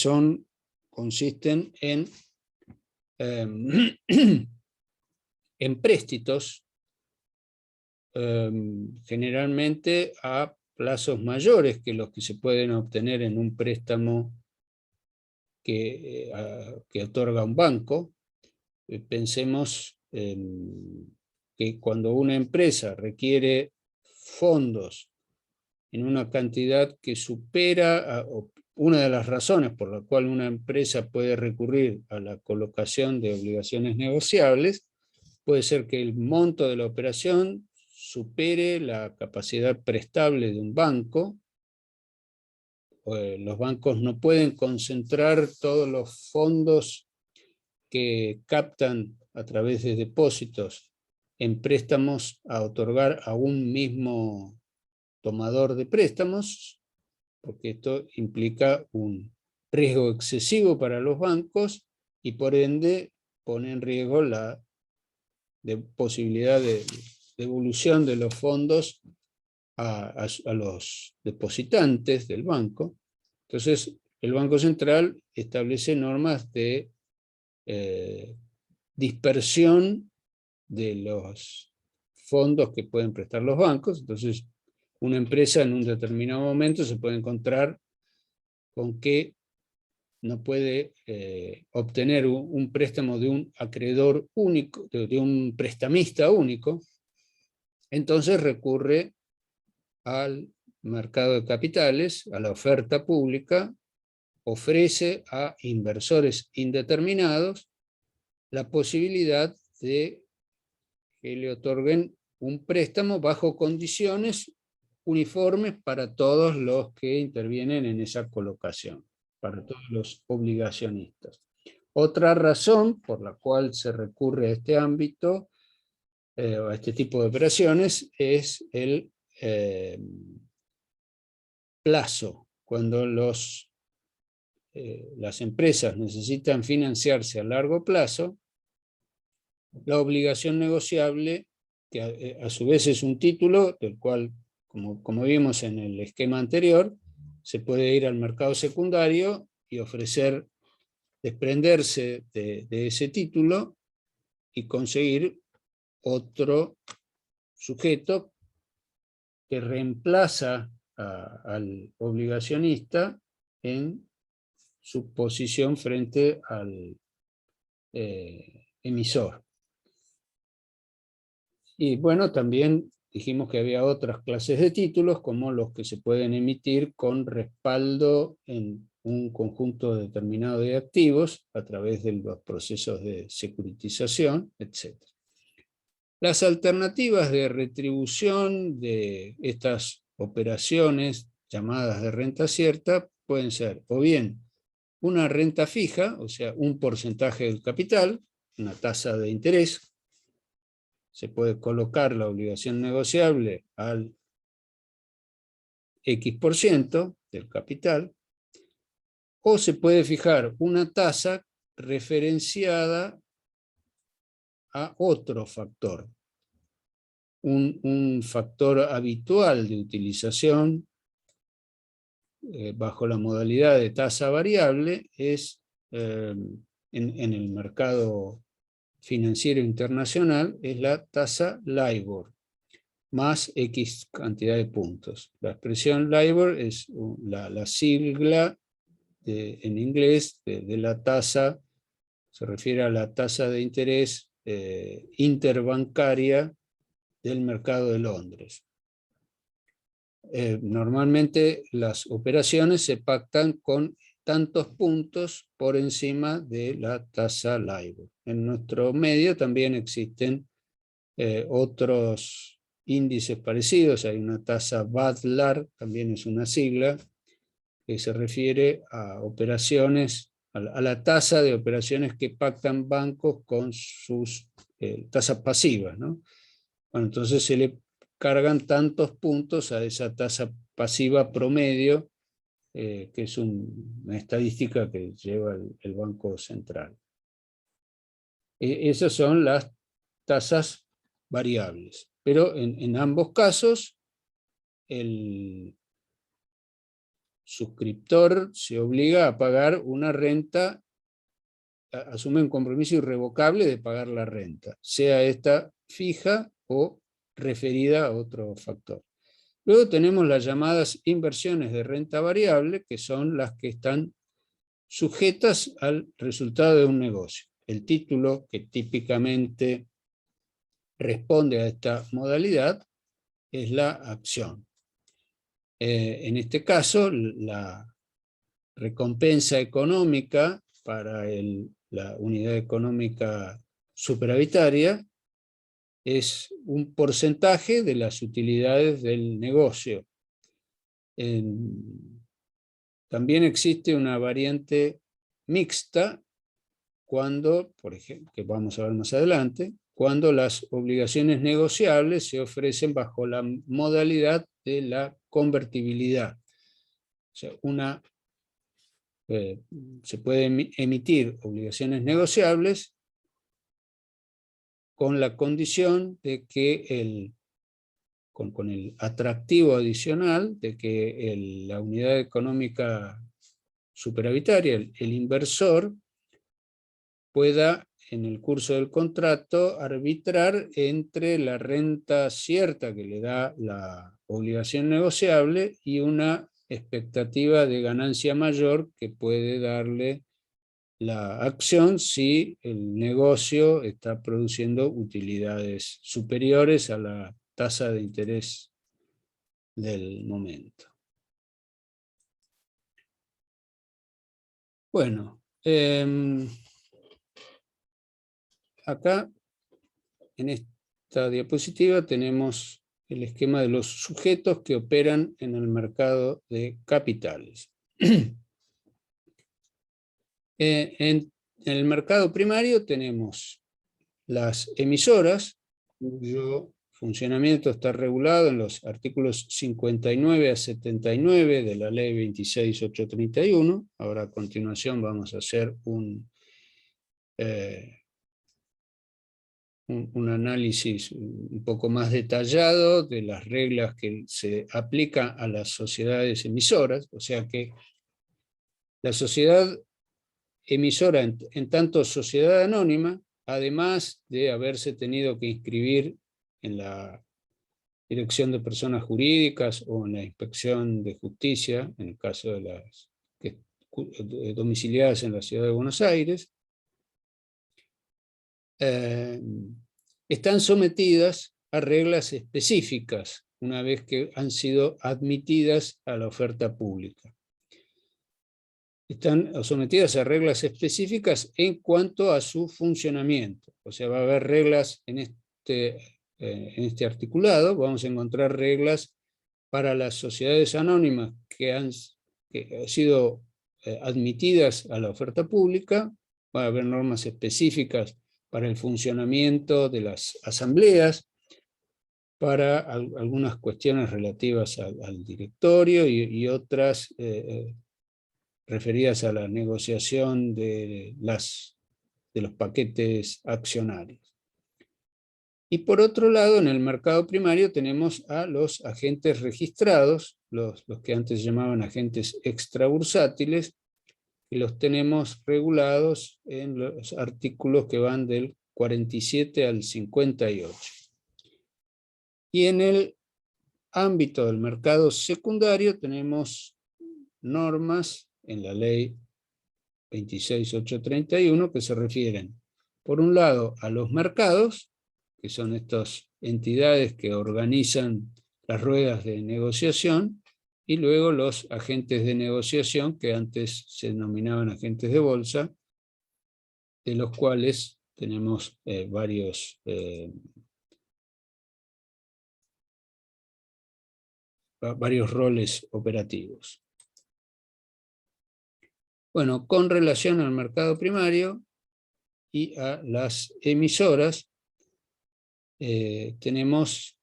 consisten en empréstitos, generalmente a plazos mayores que los que se pueden obtener en un préstamo que otorga un banco. Pensemos que cuando una empresa requiere fondos en una cantidad que supera, una de las razones por la cual una empresa puede recurrir a la colocación de obligaciones negociables puede ser que el monto de la operación supere la capacidad prestable de un banco. Los bancos no pueden concentrar todos los fondos que captan a través de depósitos en préstamos a otorgar a un mismo tomador de préstamos, porque esto implica un riesgo excesivo para los bancos y por ende pone en riesgo la posibilidad de devolución de los fondos a los depositantes del banco. Entonces, el Banco Central establece normas de dispersión de los fondos que pueden prestar los bancos. Entonces, una empresa en un determinado momento se puede encontrar con que no puede obtener un préstamo de un acreedor único, de un prestamista único, entonces recurre al mercado de capitales, a la oferta pública, ofrece a inversores indeterminados la posibilidad de que le otorguen un préstamo bajo condiciones uniformes para todos los que intervienen en esa colocación, para todos los obligacionistas. Otra razón por la cual se recurre a este ámbito, a este tipo de operaciones, es el plazo. Cuando las empresas necesitan financiarse a largo plazo, la obligación negociable, que a su vez es un título, del cual, como vimos en el esquema anterior, se puede ir al mercado secundario y ofrecer desprenderse de ese título y conseguir otro sujeto que reemplaza al obligacionista en su posición frente al emisor. Y bueno, también dijimos que había otras clases de títulos, como los que se pueden emitir con respaldo en un conjunto determinado de activos a través de los procesos de securitización, etc. Las alternativas de retribución de estas operaciones llamadas de renta cierta pueden ser o bien una renta fija, o sea, un porcentaje del capital, una tasa de interés. Se puede colocar la obligación negociable al X% del capital, o se puede fijar una tasa referenciada a otro factor. Un factor habitual de utilización bajo la modalidad de tasa variable es en el mercado financiero internacional es la tasa LIBOR más X cantidad de puntos. La expresión LIBOR es la sigla en inglés de la tasa, se refiere a la tasa de interés interbancaria del mercado de Londres. Normalmente las operaciones se pactan con tantos puntos por encima de la tasa LIBOR. En nuestro medio también existen otros índices parecidos. Hay una tasa BADLAR, también es una sigla, que se refiere a operaciones, a la tasa de operaciones que pactan bancos con sus tasas pasivas, ¿no? Bueno, entonces se le cargan tantos puntos a esa tasa pasiva promedio, que es una estadística que lleva el Banco Central. Esas son las tasas variables, pero en ambos casos el suscriptor se obliga a pagar una renta, asume un compromiso irrevocable de pagar la renta, sea esta fija o referida a otro factor. Luego tenemos las llamadas inversiones de renta variable, que son las que están sujetas al resultado de un negocio. El título que típicamente responde a esta modalidad es la acción. En este caso, la recompensa económica para la unidad económica superavitaria es un porcentaje de las utilidades del negocio. También existe una variante mixta cuando, por ejemplo, que vamos a ver más adelante, cuando las obligaciones negociables se ofrecen bajo la modalidad de la convertibilidad. O sea, se pueden emitir obligaciones negociables con la condición de que con el atractivo adicional de que la unidad económica superavitaria, el inversor, pueda en el curso del contrato arbitrar entre la renta cierta que le da la obligación negociable y una expectativa de ganancia mayor que puede darle la acción si el negocio está produciendo utilidades superiores a la tasa de interés del momento. Bueno, acá en esta diapositiva tenemos el esquema de los sujetos que operan en el mercado de capitales. En el mercado primario tenemos las emisoras, cuyo funcionamiento está regulado en los artículos 59 a 79 de la ley 26.831. Ahora a continuación vamos a hacer un análisis un poco más detallado de las reglas que se aplican a las sociedades emisoras, o sea que la sociedad emisora en tanto sociedad anónima, además de haberse tenido que inscribir en la Dirección de Personas Jurídicas o en la Inspección de Justicia, en el caso de las domiciliadas en la ciudad de Buenos Aires, están sometidas a reglas específicas una vez que han sido admitidas a la oferta pública. Están sometidas a reglas específicas en cuanto a su funcionamiento. O sea, va a haber reglas en este articulado, vamos a encontrar reglas para las sociedades anónimas que han sido admitidas a la oferta pública, va a haber normas específicas para el funcionamiento de las asambleas, para algunas cuestiones relativas al directorio y otras referidas a la negociación de los paquetes accionarios. Y por otro lado, en el mercado primario tenemos a los agentes registrados, los que antes llamaban agentes extrabursátiles, y los tenemos regulados en los artículos que van del 47 al 58. Y en el ámbito del mercado secundario tenemos normas en la ley 26.831 que se refieren, por un lado, a los mercados, que son estas entidades que organizan las ruedas de negociación, y luego los agentes de negociación, que antes se denominaban agentes de bolsa, de los cuales tenemos varios roles operativos. Bueno, con relación al mercado primario y a las emisoras, tenemos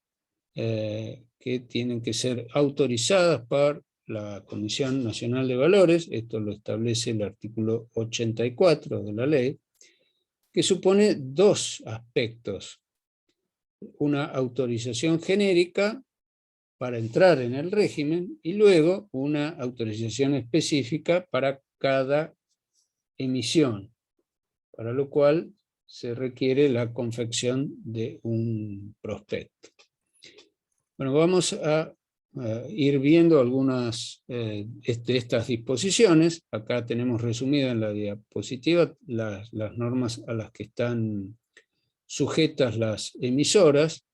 que tienen que ser autorizadas por la Comisión Nacional de Valores, esto lo establece el artículo 84 de la ley, que supone dos aspectos: una autorización genérica para entrar en el régimen y luego una autorización específica para cada emisión, para lo cual se requiere la confección de un prospecto. Bueno, vamos a ir viendo algunas de estas disposiciones. Acá tenemos resumida en la diapositiva las normas a las que están sujetas las emisoras,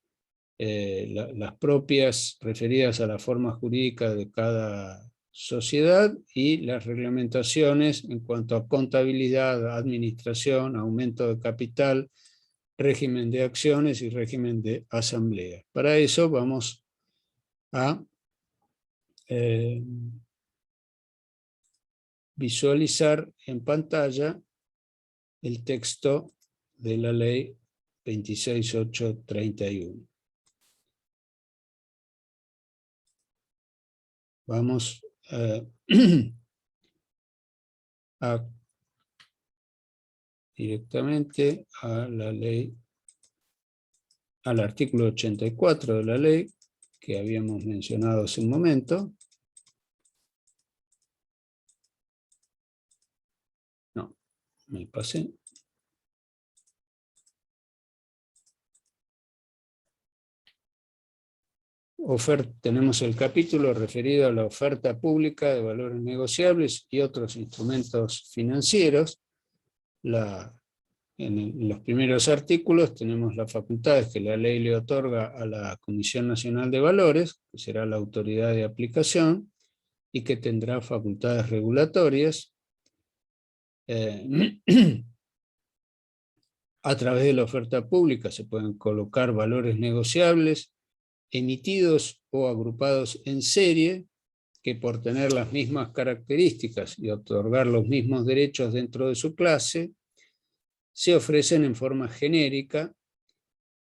las propias referidas a la forma jurídica de cada sociedad y las reglamentaciones en cuanto a contabilidad, administración, aumento de capital, régimen de acciones y régimen de asamblea. Para eso vamos a visualizar en pantalla el texto de la ley 26831. Vamos directamente a la ley, al artículo 84 de la ley que habíamos mencionado hace un momento. No, me pasé. Tenemos el capítulo referido a la oferta pública de valores negociables y otros instrumentos financieros. En los primeros artículos tenemos las facultades que la ley le otorga a la Comisión Nacional de Valores, que será la autoridad de aplicación, y que tendrá facultades regulatorias. A través de la oferta pública se pueden colocar valores negociables, emitidos o agrupados en serie, que por tener las mismas características y otorgar los mismos derechos dentro de su clase, se ofrecen en forma genérica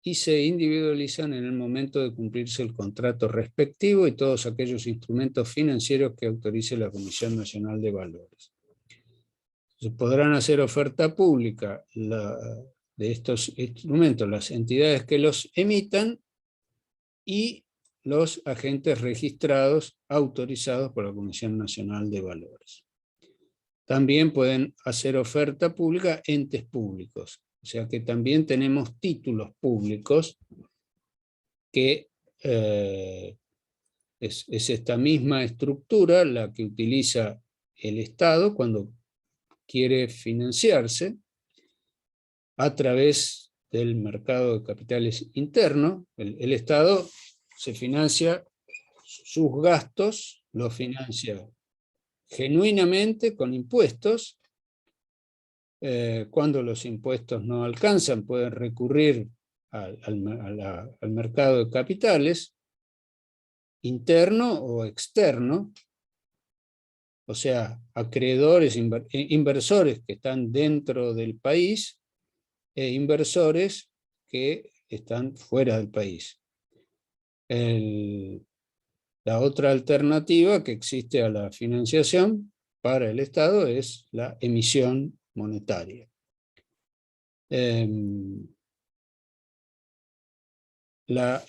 y se individualizan en el momento de cumplirse el contrato respectivo y todos aquellos instrumentos financieros que autorice la Comisión Nacional de Valores. Se podrán hacer oferta pública de estos instrumentos las entidades que los emitan y los agentes registrados autorizados por la Comisión Nacional de Valores. También pueden hacer oferta pública entes públicos, o sea que también tenemos títulos públicos que es esta misma estructura la que utiliza el Estado cuando quiere financiarse a través del mercado de capitales interno. El Estado se financia, sus gastos los financia genuinamente con impuestos. Cuando los impuestos no alcanzan, pueden recurrir al mercado de capitales, interno o externo, o sea, acreedores, inversores que están dentro del país e inversores que están fuera del país. La otra alternativa que existe a la financiación para el Estado es la emisión monetaria. La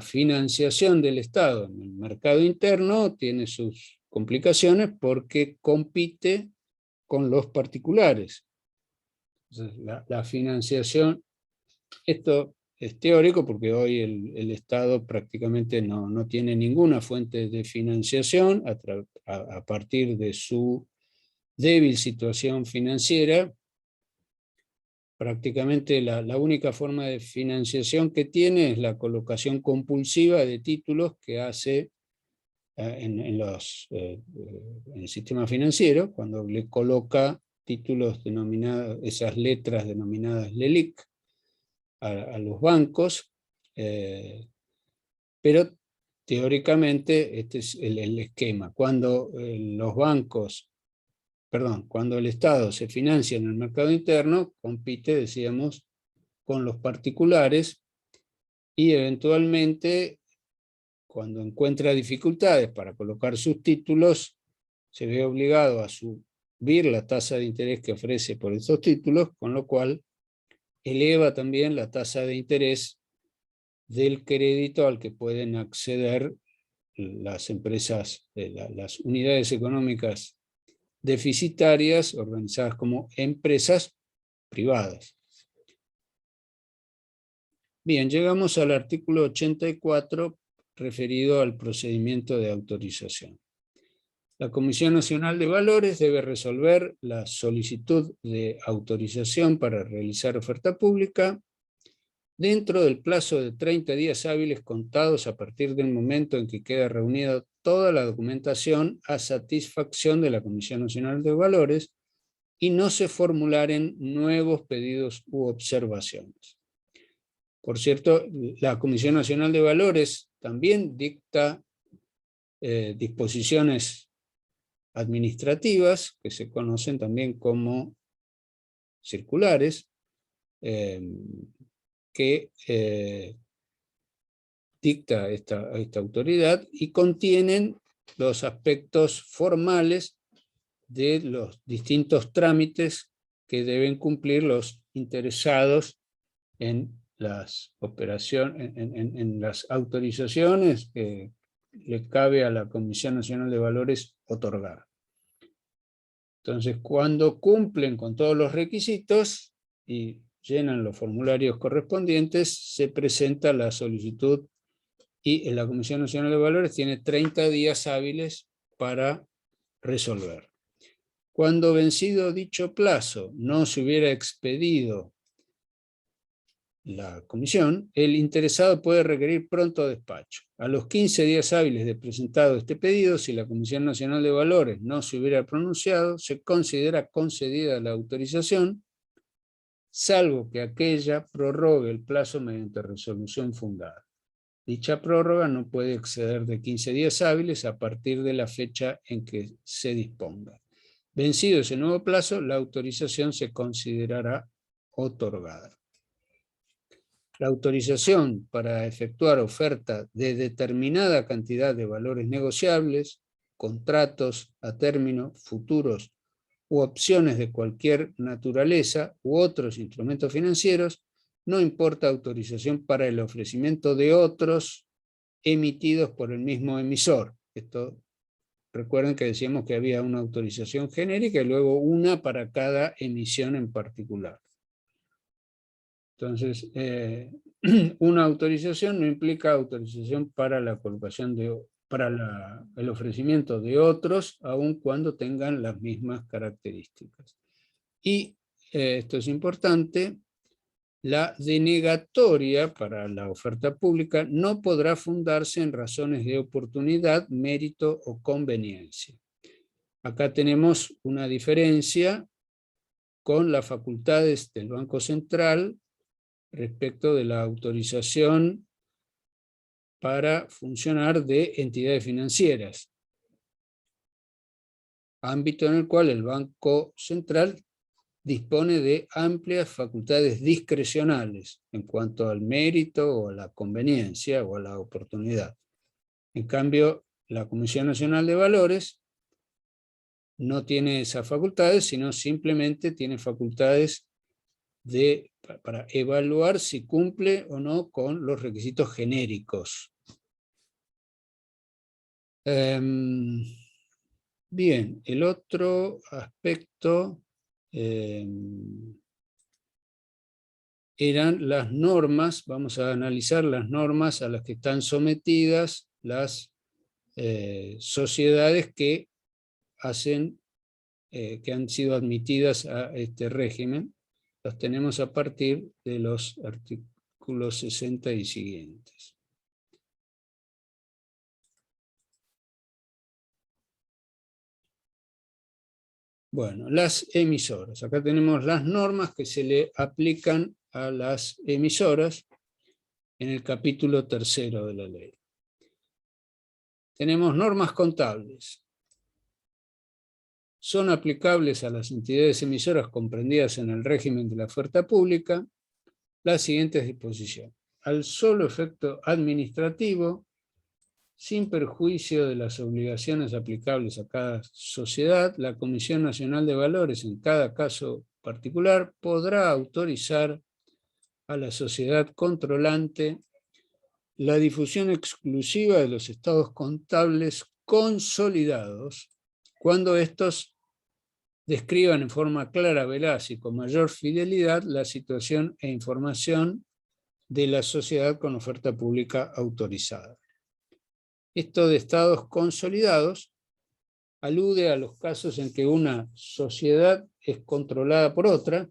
financiación del Estado en el mercado interno tiene sus complicaciones porque compite con los particulares. Entonces, la financiación, esto es teórico porque hoy el Estado prácticamente no tiene ninguna fuente de financiación a partir de su débil situación financiera. Prácticamente la única forma de financiación que tiene es la colocación compulsiva de títulos que hace en el sistema financiero, cuando le coloca títulos denominados, esas letras denominadas LELIQ, a los bancos, pero teóricamente este es el esquema. Cuando cuando el Estado se financia en el mercado interno, compite, decíamos, con los particulares y eventualmente, cuando encuentra dificultades para colocar sus títulos, se ve obligado a subir la tasa de interés que ofrece por estos títulos, con lo cual eleva también la tasa de interés del crédito al que pueden acceder las empresas, las unidades económicas deficitarias, organizadas como empresas privadas. Bien, llegamos al artículo 84 referido al procedimiento de autorización. La Comisión Nacional de Valores debe resolver la solicitud de autorización para realizar oferta pública dentro del plazo de 30 días hábiles contados a partir del momento en que queda reunida toda la documentación a satisfacción de la Comisión Nacional de Valores y no se formularen nuevos pedidos u observaciones. Por cierto, la Comisión Nacional de Valores también dicta disposiciones administrativas, que se conocen también como circulares, que dicta esta autoridad y contienen los aspectos formales de los distintos trámites que deben cumplir los interesados en las operaciones, en las autorizaciones que le cabe a la Comisión Nacional de Valores otorgar. Entonces, cuando cumplen con todos los requisitos y llenan los formularios correspondientes, se presenta la solicitud y la Comisión Nacional de Valores tiene 30 días hábiles para resolver. Cuando vencido dicho plazo no se hubiera expedido la comisión, el interesado puede requerir pronto despacho. A los 15 días hábiles de presentado este pedido, si la Comisión Nacional de Valores no se hubiera pronunciado, se considera concedida la autorización, salvo que aquella prorrogue el plazo mediante resolución fundada. Dicha prórroga no puede exceder de 15 días hábiles a partir de la fecha en que se disponga. Vencido ese nuevo plazo, la autorización se considerará otorgada. La autorización para efectuar oferta de determinada cantidad de valores negociables, contratos a término, futuros u opciones de cualquier naturaleza u otros instrumentos financieros, no importa autorización para el ofrecimiento de otros emitidos por el mismo emisor. Esto, recuerden que decíamos que había una autorización genérica y luego una para cada emisión en particular. Entonces, una autorización no implica autorización para la colocación el ofrecimiento de otros, aun cuando tengan las mismas características. Y esto es importante, la denegatoria para la oferta pública no podrá fundarse en razones de oportunidad, mérito o conveniencia. Acá tenemos una diferencia con las facultades del Banco Central respecto de la autorización para funcionar de entidades financieras, ámbito en el cual el Banco Central dispone de amplias facultades discrecionales en cuanto al mérito o a la conveniencia o a la oportunidad. En cambio, la Comisión Nacional de Valores no tiene esas facultades, sino simplemente tiene facultades para evaluar si cumple o no con los requisitos genéricos. Bien, el otro aspecto eran las normas. Vamos a analizar las normas a las que están sometidas las sociedades que han sido admitidas a este régimen. Las tenemos a partir de los artículos 60 y siguientes. Bueno, las emisoras. Acá tenemos las normas que se le aplican a las emisoras en el capítulo 3º de la ley. Tenemos normas contables. Son aplicables a las entidades emisoras comprendidas en el régimen de la oferta pública las siguientes disposiciones. Al solo efecto administrativo, sin perjuicio de las obligaciones aplicables a cada sociedad, la Comisión Nacional de Valores en cada caso particular podrá autorizar a la sociedad controlante la difusión exclusiva de los estados contables consolidados cuando estos describan en forma clara, veraz y con mayor fidelidad la situación e información de la sociedad con oferta pública autorizada. Esto de estados consolidados alude a los casos en que una sociedad es controlada por otra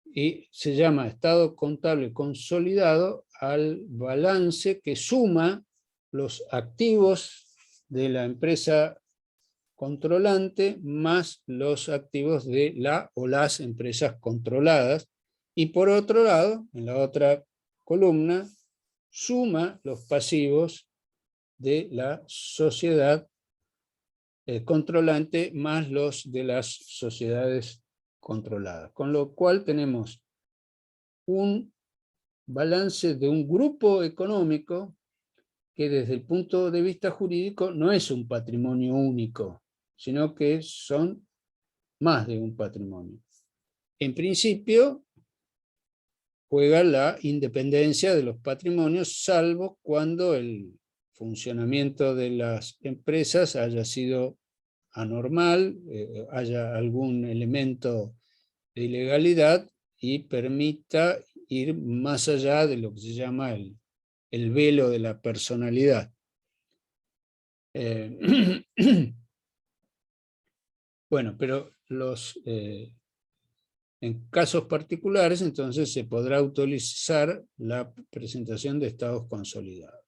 y se llama estado contable consolidado al balance que suma los activos de la empresa controlante más los activos de la o las empresas controladas. Y por otro lado, en la otra columna, suma los pasivos de la sociedad controlante más los de las sociedades controladas. Con lo cual tenemos un balance de un grupo económico que desde el punto de vista jurídico no es un patrimonio único, sino que son más de un patrimonio. En principio, juega la independencia de los patrimonios, salvo cuando el funcionamiento de las empresas haya sido anormal, haya algún elemento de ilegalidad y permita ir más allá de lo que se llama el velo de la personalidad. Bueno, pero en casos particulares, entonces se podrá autorizar la presentación de estados consolidados.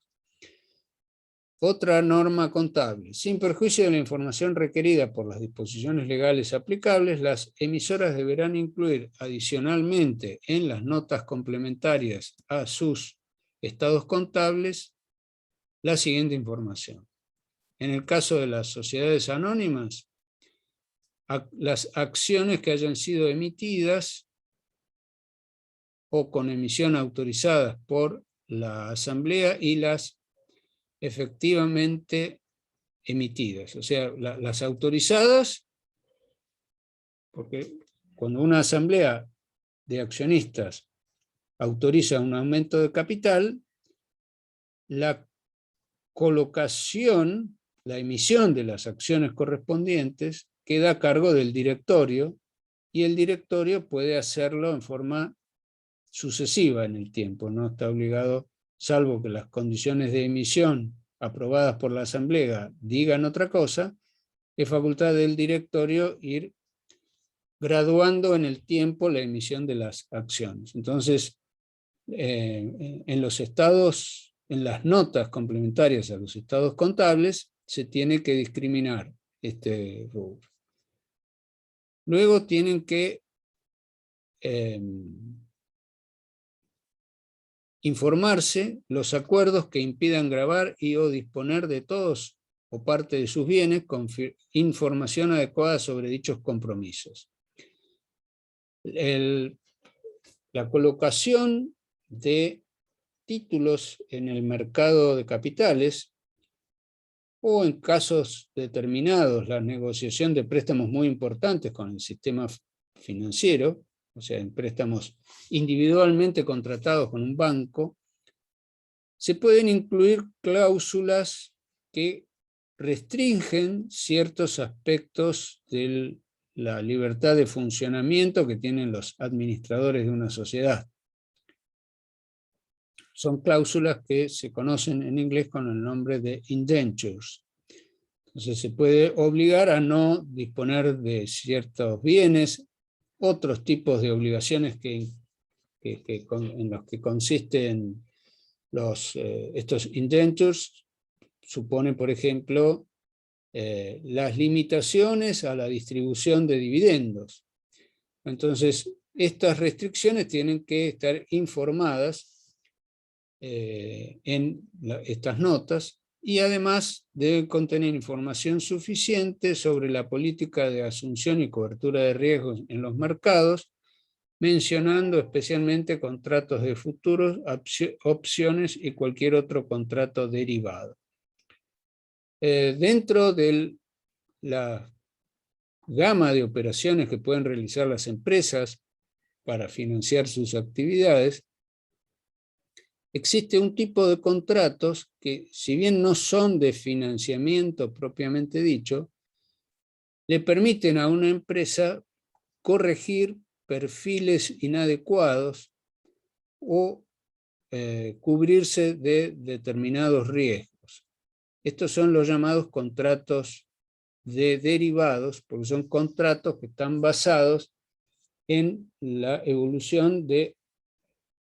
Otra norma contable. Sin perjuicio de la información requerida por las disposiciones legales aplicables, las emisoras deberán incluir adicionalmente en las notas complementarias a sus estados contables la siguiente información. En el caso de las sociedades anónimas, las acciones que hayan sido emitidas o con emisión autorizadas por la asamblea y las efectivamente emitidas. O sea, las autorizadas, porque cuando una asamblea de accionistas autoriza un aumento de capital, la colocación, la emisión de las acciones correspondientes queda a cargo del directorio, y el directorio puede hacerlo en forma sucesiva en el tiempo, no está obligado, salvo que las condiciones de emisión aprobadas por la asamblea digan otra cosa, es facultad del directorio ir graduando en el tiempo la emisión de las acciones. Entonces, en los estados, en las notas complementarias a los estados contables, se tiene que discriminar este rubro. Luego tienen que informarse los acuerdos que impidan gravar y o disponer de todos o parte de sus bienes con información adecuada sobre dichos compromisos. La colocación de títulos en el mercado de capitales, o en casos determinados la negociación de préstamos muy importantes con el sistema financiero, o sea, en préstamos individualmente contratados con un banco, se pueden incluir cláusulas que restringen ciertos aspectos de la libertad de funcionamiento que tienen los administradores de una sociedad. Son cláusulas que se conocen en inglés con el nombre de indentures. Entonces se puede obligar a no disponer de ciertos bienes, otros tipos de obligaciones en los que consisten estos indentures, suponen, por ejemplo, las limitaciones a la distribución de dividendos. Entonces, estas restricciones tienen que estar informadas en estas notas, y además deben contener información suficiente sobre la política de asunción y cobertura de riesgos en los mercados, mencionando especialmente contratos de futuros, opciones y cualquier otro contrato derivado. Dentro de la gama de operaciones que pueden realizar las empresas para financiar sus actividades, existe un tipo de contratos que, si bien no son de financiamiento propiamente dicho, le permiten a una empresa corregir perfiles inadecuados o cubrirse de determinados riesgos. Estos son los llamados contratos de derivados, porque son contratos que están basados en la evolución de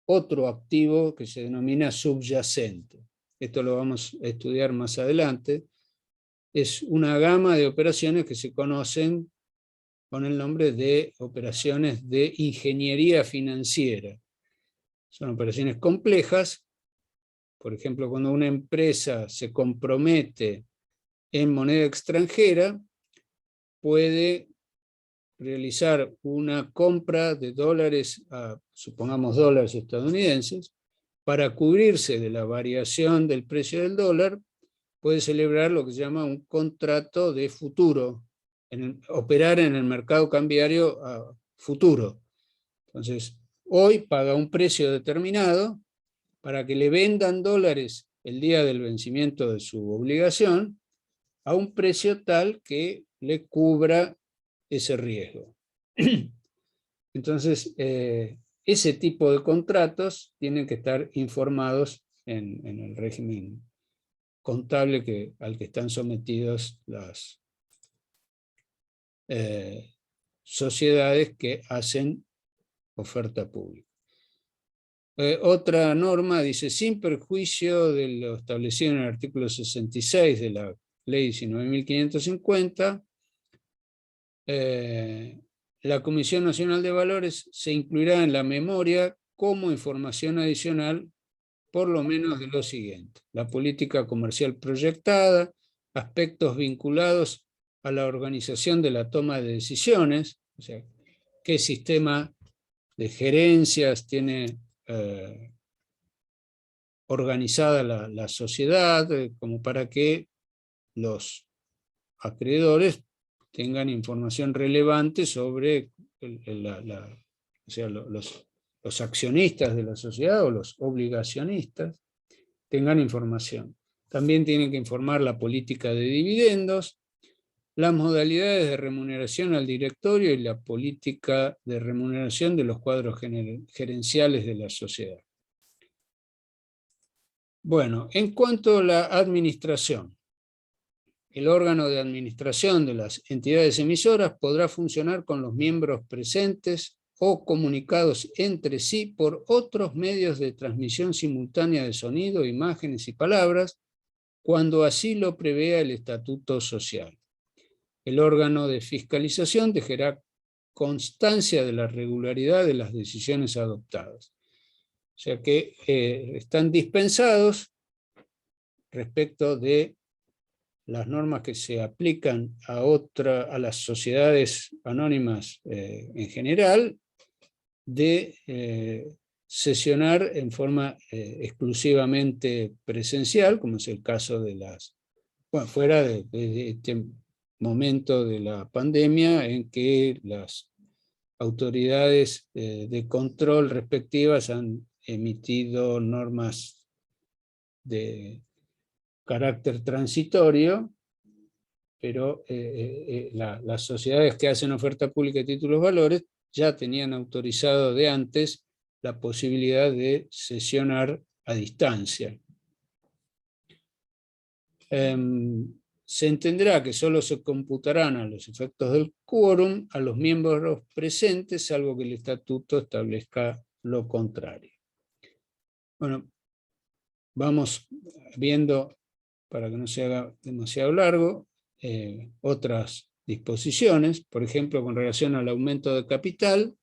otro activo que se denomina subyacente. esto lo vamos a estudiar más adelante, es una gama de operaciones que se conocen con el nombre de operaciones de ingeniería financiera. Son operaciones complejas. Por ejemplo, cuando una empresa se compromete en moneda extranjera, puede realizar una compra de dólares, supongamos dólares estadounidenses, para cubrirse de la variación del precio del dólar, puede celebrar lo que se llama un contrato de futuro, operar en el mercado cambiario a futuro. Entonces, hoy paga un precio determinado para que le vendan dólares el día del vencimiento de su obligación a un precio tal que le cubra ese riesgo. Entonces, ese tipo de contratos tienen que estar informados en el régimen contable al que están sometidos las sociedades que hacen oferta pública. Otra norma dice, sin perjuicio de lo establecido en el artículo 66 de la Ley 19.550, la Comisión Nacional de Valores se incluirá en la memoria como información adicional por lo menos de lo siguiente: la política comercial proyectada, aspectos vinculados a la organización de la toma de decisiones, o sea, qué sistema de gerencias tiene organizada la sociedad, como para que los acreedores tengan información relevante sobre o sea, los accionistas de la sociedad o los obligacionistas tengan información. También tienen que informar la política de dividendos, las modalidades de remuneración al directorio y la política de remuneración de los cuadros gerenciales de la sociedad. Bueno, en cuanto a la administración, el órgano de administración de las entidades emisoras podrá funcionar con los miembros presentes o comunicados entre sí por otros medios de transmisión simultánea de sonido, imágenes y palabras, cuando así lo prevea el estatuto social. El órgano de fiscalización dejará constancia de la regularidad de las decisiones adoptadas. O sea que están dispensados respecto de las normas que se aplican a las sociedades anónimas en general, de sesionar en forma exclusivamente presencial, como es el caso de bueno, fuera de este momento de la pandemia en que las autoridades de control respectivas han emitido normas de carácter transitorio, pero las sociedades que hacen oferta pública de títulos valores ya tenían autorizado de antes la posibilidad de sesionar a distancia. Se entenderá que solo se computarán a los efectos del quórum a los miembros presentes, salvo que el estatuto establezca lo contrario. Bueno, vamos viendo, para que no se haga demasiado largo, otras disposiciones, por ejemplo, con relación al aumento de capital.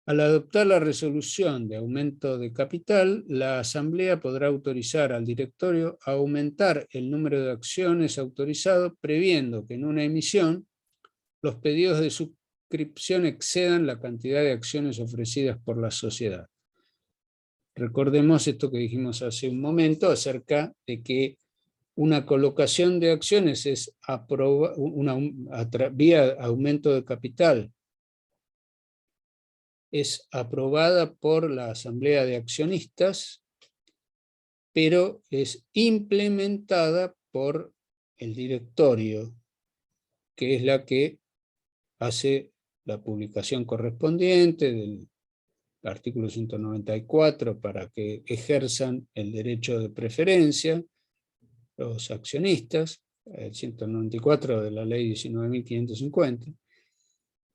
Al adoptar la resolución de aumento de capital, la Asamblea podrá autorizar al directorio a aumentar el número de acciones autorizado, previendo que en una emisión los pedidos de suscripción excedan la cantidad de acciones ofrecidas por la sociedad. Recordemos esto que dijimos hace un momento acerca de que una colocación de acciones es vía aumento de capital, es aprobada por la Asamblea de Accionistas, pero es implementada por el directorio, que es la que hace la publicación correspondiente del artículo 194 para que ejerzan el derecho de preferencia los accionistas, el 194 de la Ley 19.550.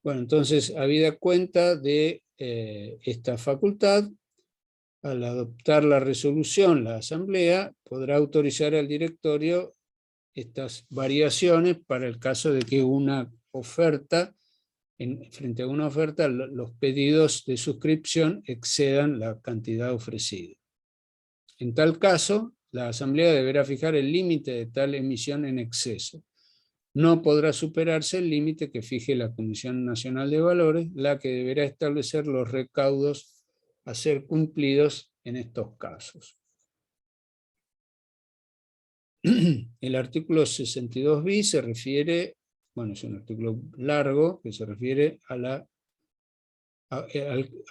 Bueno, entonces, habida cuenta de esta facultad, al adoptar la resolución, la Asamblea podrá autorizar al directorio estas variaciones para el caso de que una oferta, frente a una oferta, los pedidos de suscripción excedan la cantidad ofrecida. En tal caso, la Asamblea deberá fijar el límite de tal emisión en exceso. No podrá superarse el límite que fije la Comisión Nacional de Valores, la que deberá establecer los recaudos a ser cumplidos en estos casos. El artículo 62 bis se refiere, bueno, es un artículo largo que se refiere al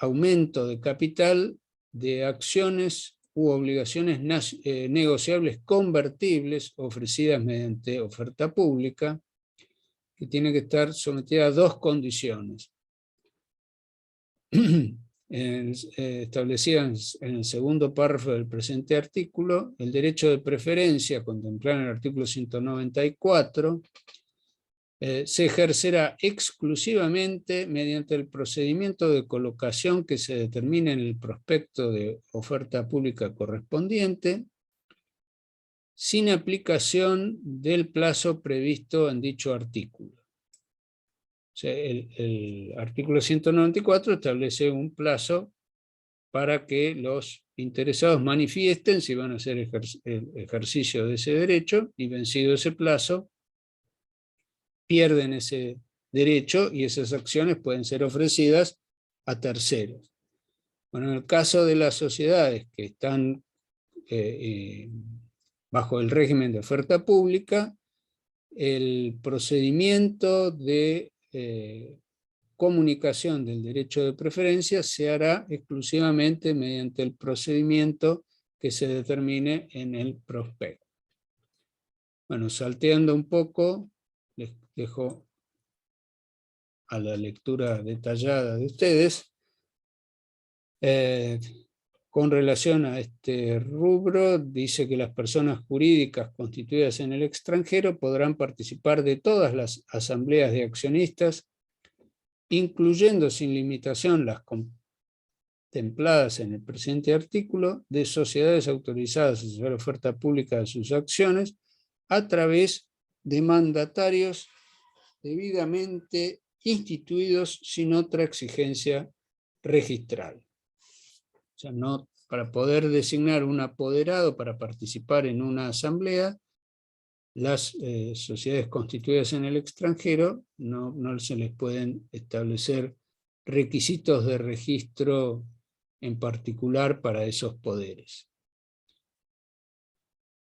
aumento de capital de acciones u obligaciones negociables convertibles ofrecidas mediante oferta pública, que tiene que estar sometida a dos condiciones. Establecidas en el segundo párrafo del presente artículo, el derecho de preferencia, contemplado en el artículo 194, se ejercerá exclusivamente mediante el procedimiento de colocación que se determine en el prospecto de oferta pública correspondiente, sin aplicación del plazo previsto en dicho artículo. O sea, el artículo 194 establece un plazo para que los interesados manifiesten si van a hacer el ejercicio de ese derecho, y vencido ese plazo, pierden ese derecho y esas acciones pueden ser ofrecidas a terceros. Bueno, en el caso de las sociedades que están bajo el régimen de oferta pública, el procedimiento de comunicación del derecho de preferencia se hará exclusivamente mediante el procedimiento que se determine en el prospecto. Bueno, salteando un poco, les dejo a la lectura detallada de ustedes. Con relación a este rubro, dice que las personas jurídicas constituidas en el extranjero podrán participar de todas las asambleas de accionistas, incluyendo sin limitación las contempladas en el presente artículo, de sociedades autorizadas a hacer oferta pública de sus acciones a través de mandatarios debidamente instituidos sin otra exigencia registral. O sea, no, para poder designar un apoderado para participar en una asamblea, las sociedades constituidas en el extranjero no se les pueden establecer requisitos de registro en particular para esos poderes.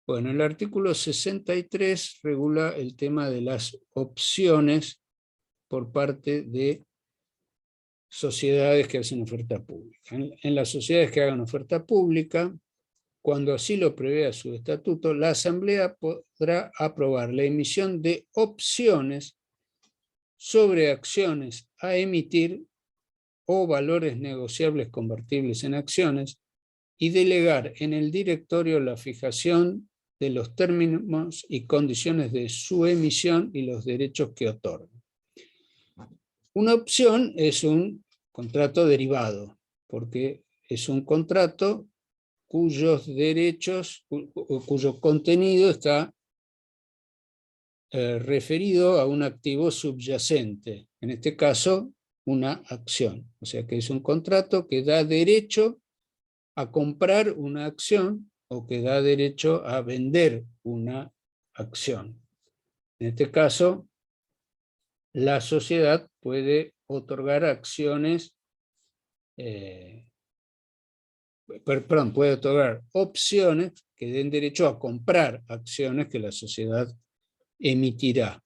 Bueno, el artículo 63 regula el tema de las opciones por parte de sociedades que hacen oferta pública. En las sociedades que hagan oferta pública, cuando así lo prevea su estatuto, la Asamblea podrá aprobar la emisión de opciones sobre acciones a emitir o valores negociables convertibles en acciones y delegar en el directorio la fijación de los términos y condiciones de su emisión y los derechos que otorga. Una opción es un contrato derivado, porque es un contrato cuyos derechos, cuyo contenido está referido a un activo subyacente, en este caso una acción. O sea que es un contrato que da derecho a comprar una acción o que da derecho a vender una acción. En este caso, la sociedad puede otorgar acciones, puede otorgar opciones que den derecho a comprar acciones que la sociedad emitirá.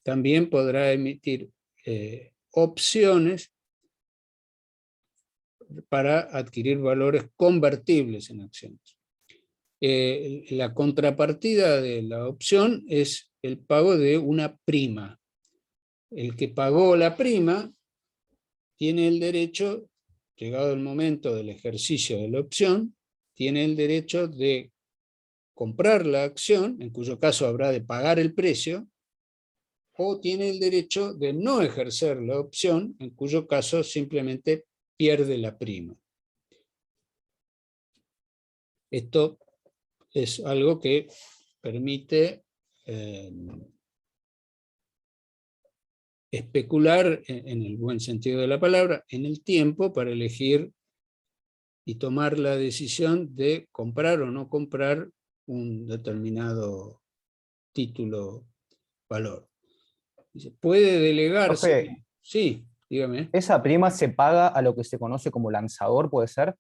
También podrá emitir opciones para adquirir valores convertibles en acciones. La contrapartida de la opción es el pago de una prima. El que pagó la prima tiene el derecho, llegado el momento del ejercicio de la opción, tiene el derecho de comprar la acción, en cuyo caso habrá de pagar el precio, o tiene el derecho de no ejercer la opción, en cuyo caso simplemente pierde la prima. Esto es algo que permite especular, en el buen sentido de la palabra, en el tiempo para elegir y tomar la decisión de comprar o no comprar un determinado título valor. Puede delegarse. Profe, Sí, dígame. ¿esa prima se paga a lo que se conoce como lanzador, puede ser?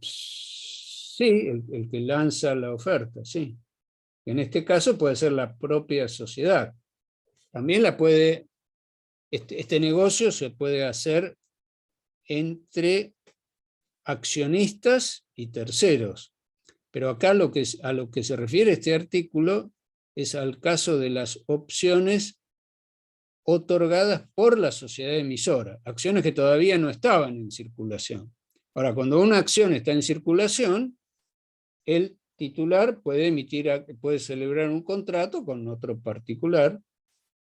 Sí, el que lanza la oferta, sí. En este caso puede ser la propia sociedad. También este negocio se puede hacer entre accionistas y terceros. Pero acá a lo que se refiere este artículo es al caso de las opciones otorgadas por la sociedad emisora, acciones que todavía no estaban en circulación. Ahora, cuando una acción está en circulación, el titular puede celebrar un contrato con otro particular,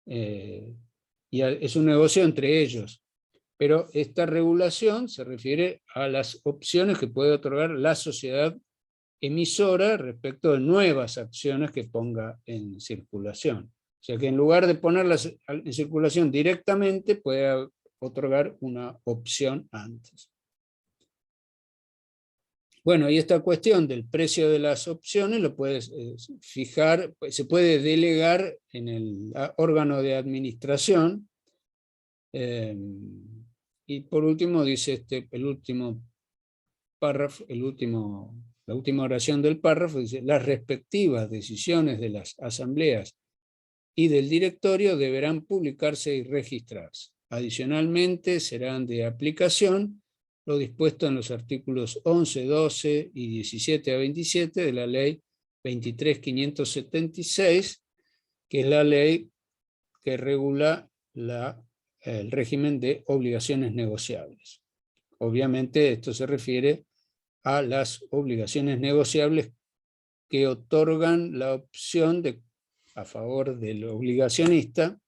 y es un negocio entre ellos. Pero esta regulación se refiere a las opciones que puede otorgar la sociedad emisora respecto de nuevas acciones que ponga en circulación. O sea que en lugar de ponerlas en circulación directamente, puede otorgar una opción antes. Bueno, y esta cuestión del precio de las opciones lo puedes fijar, se puede delegar en el órgano de administración. Y por último dice el último párrafo, la última oración del párrafo, dice: las respectivas decisiones de las asambleas y del directorio deberán publicarse y registrarse. Adicionalmente, serán de aplicación lo dispuesto en los artículos 11, 12 y 17 a 27 de la ley 23.576, que es la ley que regula el régimen de obligaciones negociables. Obviamente esto se refiere a las obligaciones negociables que otorgan la opción a favor del obligacionista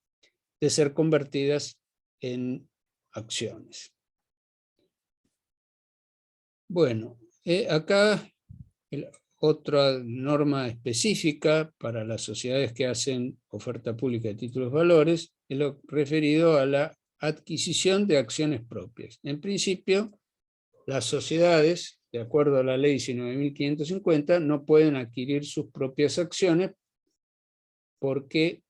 de ser convertidas en acciones. Bueno, acá otra norma específica para las sociedades que hacen oferta pública de títulos valores es lo referido a la adquisición de acciones propias. En principio, las sociedades, de acuerdo a la ley 19.550, no pueden adquirir sus propias acciones porque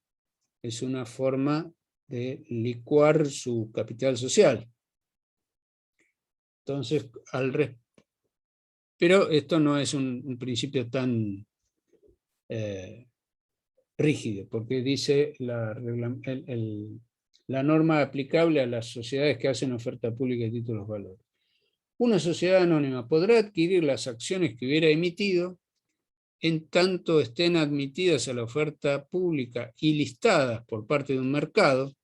es una forma de licuar su capital social. Entonces, pero esto no es un principio tan rígido, porque dice la norma aplicable a las sociedades que hacen oferta pública de títulos valores. Una sociedad anónima podrá adquirir las acciones que hubiera emitido en tanto estén admitidas a la oferta pública y listadas por parte de un mercado.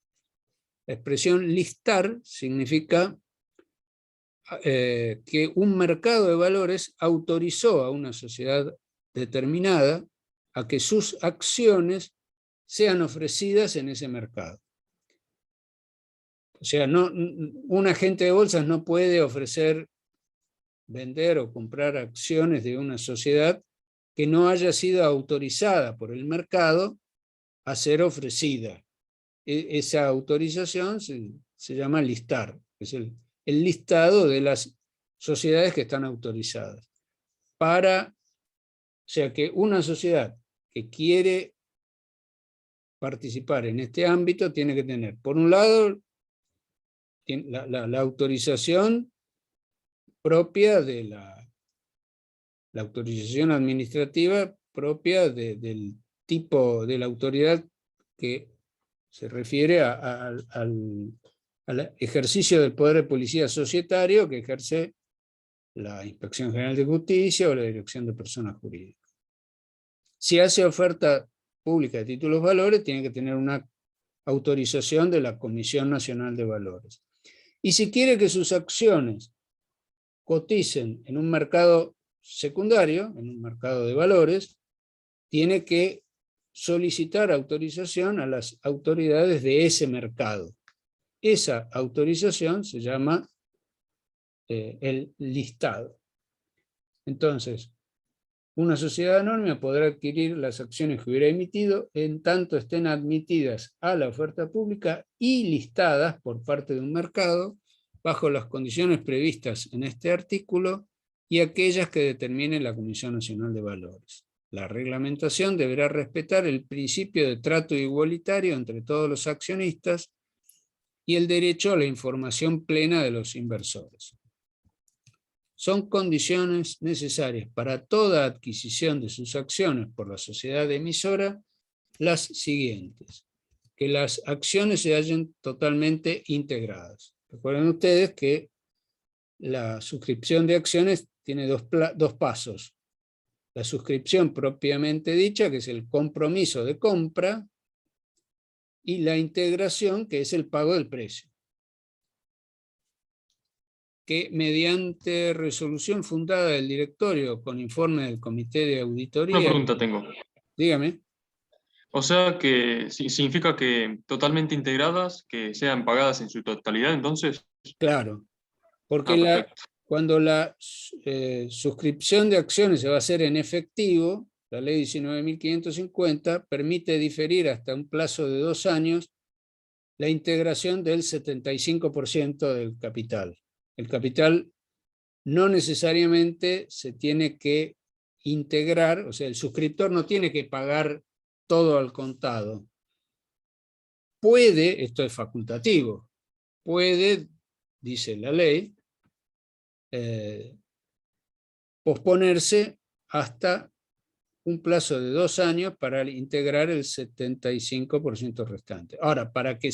La expresión listar significa que un mercado de valores autorizó a una sociedad determinada a que sus acciones sean ofrecidas en ese mercado. O sea, un agente de bolsas no puede vender o comprar acciones de una sociedad que no haya sido autorizada por el mercado a ser ofrecida. Esa autorización se llama listar, es el listado de las sociedades que están autorizadas. O sea que una sociedad que quiere participar en este ámbito tiene que tener, por un lado, la autorización propia de la autorización administrativa propia del tipo de la autoridad que se refiere al ejercicio del poder de policía societario que ejerce la Inspección General de Justicia o la Dirección de Personas Jurídicas. Si hace oferta pública de títulos valores, tiene que tener una autorización de la Comisión Nacional de Valores. Y si quiere que sus acciones coticen en un mercado secundario, en un mercado de valores, tiene que solicitar autorización a las autoridades de ese mercado. esa autorización se llama el listado. Entonces, una sociedad anónima podrá adquirir las acciones que hubiera emitido en tanto estén admitidas a la oferta pública y listadas por parte de un mercado bajo las condiciones previstas en este artículo y aquellas que determine la Comisión Nacional de Valores. La reglamentación deberá respetar el principio de trato igualitario entre todos los accionistas y el derecho a la información plena de los inversores. Son condiciones necesarias para toda adquisición de sus acciones por la sociedad emisora las siguientes: que las acciones se hallen totalmente integradas. Recuerden ustedes que la suscripción de acciones tiene dos pasos. La suscripción propiamente dicha, que es el compromiso de compra, y la integración, que es el pago del precio. Que mediante resolución fundada del directorio con informe del comité de auditoría... Una pregunta tengo. Dígame. O sea que significa que totalmente integradas, que sean pagadas en su totalidad, entonces. Claro, porque cuando la suscripción de acciones se va a hacer en efectivo, la ley 19.550 permite diferir hasta un plazo de 2 años la integración del 75% del capital. El capital no necesariamente se tiene que integrar, o sea, el suscriptor no tiene que pagar todo al contado. Puede, esto es facultativo, puede, dice la ley, posponerse hasta un plazo de 2 años para integrar el 75% restante. Ahora, para que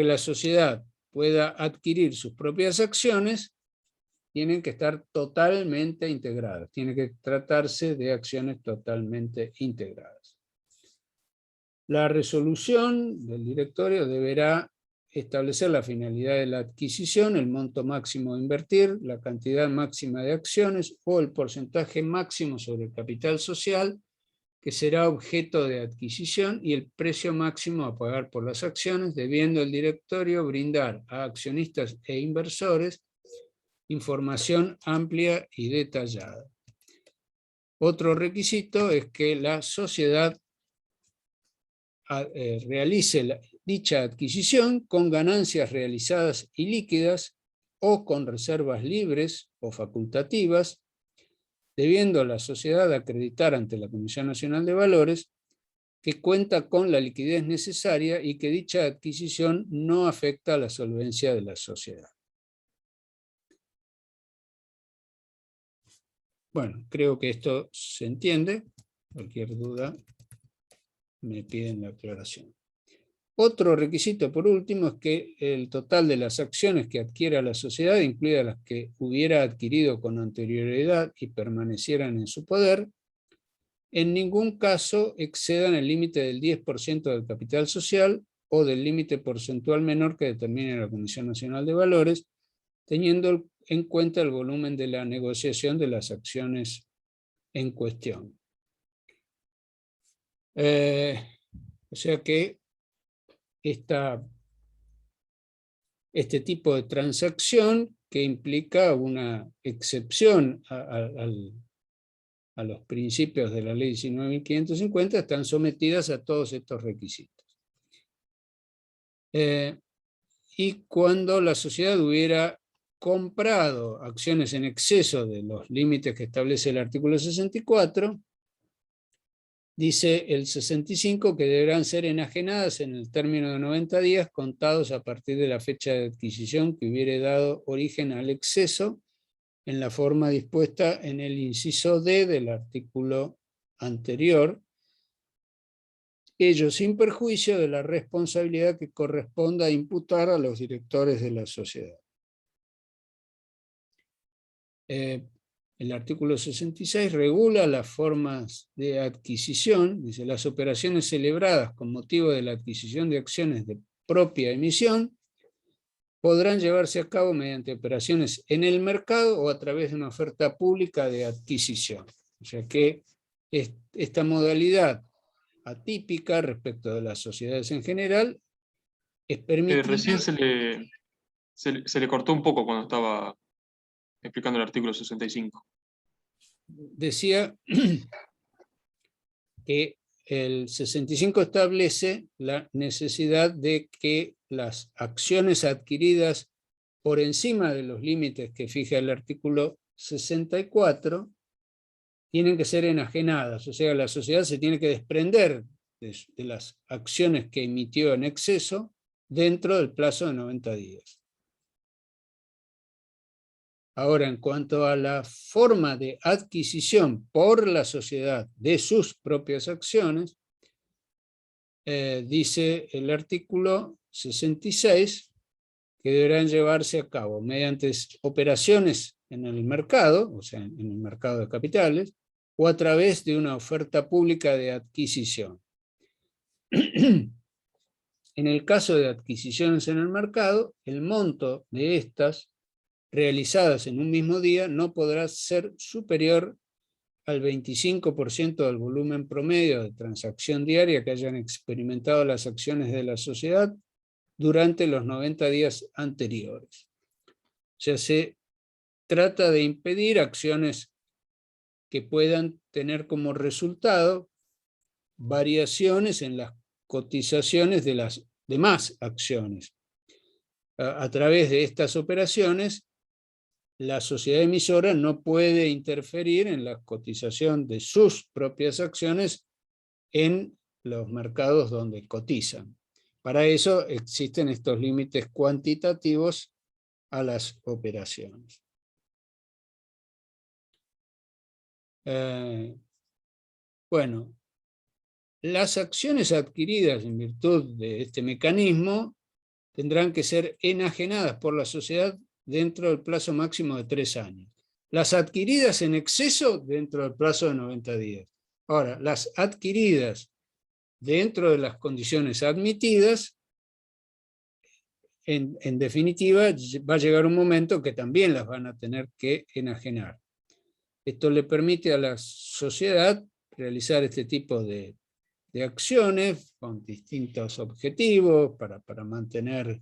la sociedad pueda adquirir sus propias acciones, tienen que estar totalmente integradas, tiene que tratarse de acciones totalmente integradas. La resolución del directorio deberá establecer la finalidad de la adquisición, el monto máximo a invertir, la cantidad máxima de acciones o el porcentaje máximo sobre el capital social que será objeto de adquisición y el precio máximo a pagar por las acciones, debiendo el directorio brindar a accionistas e inversores información amplia y detallada. Otro requisito es que la sociedad realice dicha adquisición con ganancias realizadas y líquidas o con reservas libres o facultativas, debiendo la sociedad acreditar ante la Comisión Nacional de Valores que cuenta con la liquidez necesaria y que dicha adquisición no afecta a la solvencia de la sociedad. Bueno, creo que esto se entiende. Cualquier duda me piden la aclaración. Otro requisito, por último, es que el total de las acciones que adquiera la sociedad, incluidas las que hubiera adquirido con anterioridad y permanecieran en su poder, en ningún caso excedan el límite del 10% del capital social o del límite porcentual menor que determine la Comisión Nacional de Valores, teniendo en cuenta el volumen de la negociación de las acciones en cuestión. O sea que este tipo de transacción que implica una excepción a los principios de la ley 19.550 están sometidas a todos estos requisitos. Y cuando la sociedad hubiera comprado acciones en exceso de los límites que establece el artículo 64, dice el 65 que deberán ser enajenadas en el término de 90 días contados a partir de la fecha de adquisición que hubiere dado origen al exceso en la forma dispuesta en el inciso D del artículo anterior, ello sin perjuicio de la responsabilidad que corresponda imputar a los directores de la sociedad. El artículo 66 regula las formas de adquisición, dice, las operaciones celebradas con motivo de la adquisición de acciones de propia emisión podrán llevarse a cabo mediante operaciones en el mercado o a través de una oferta pública de adquisición. O sea que esta modalidad atípica respecto de las sociedades en general es permitido. Recién se le cortó un poco cuando estaba explicando el artículo 65. Decía que el 65 establece la necesidad de que las acciones adquiridas por encima de los límites que fija el artículo 64 tienen que ser enajenadas, o sea, la sociedad se tiene que desprender de las acciones que emitió en exceso dentro del plazo de 90 días. Ahora, en cuanto a la forma de adquisición por la sociedad de sus propias acciones, dice el artículo 66 que deberán llevarse a cabo mediante operaciones en el mercado, o sea, en el mercado de capitales, o a través de una oferta pública de adquisición. En el caso de adquisiciones en el mercado, el monto de estas realizadas en un mismo día no podrá ser superior al 25% del volumen promedio de transacción diaria que hayan experimentado las acciones de la sociedad durante los 90 días anteriores. O sea, se trata de impedir acciones que puedan tener como resultado variaciones en las cotizaciones de las demás acciones. A través de estas operaciones, la sociedad emisora no puede interferir en la cotización de sus propias acciones en los mercados donde cotizan. Para eso existen estos límites cuantitativos a las operaciones. Bueno, las acciones adquiridas en virtud de este mecanismo tendrán que ser enajenadas por la sociedad dentro del plazo máximo de 3 años. Las adquiridas en exceso dentro del plazo de 90 días. Ahora, las adquiridas dentro de las condiciones admitidas, en definitiva, va a llegar un momento que también las van a tener que enajenar. Esto le permite a la sociedad realizar este tipo de acciones con distintos objetivos para mantener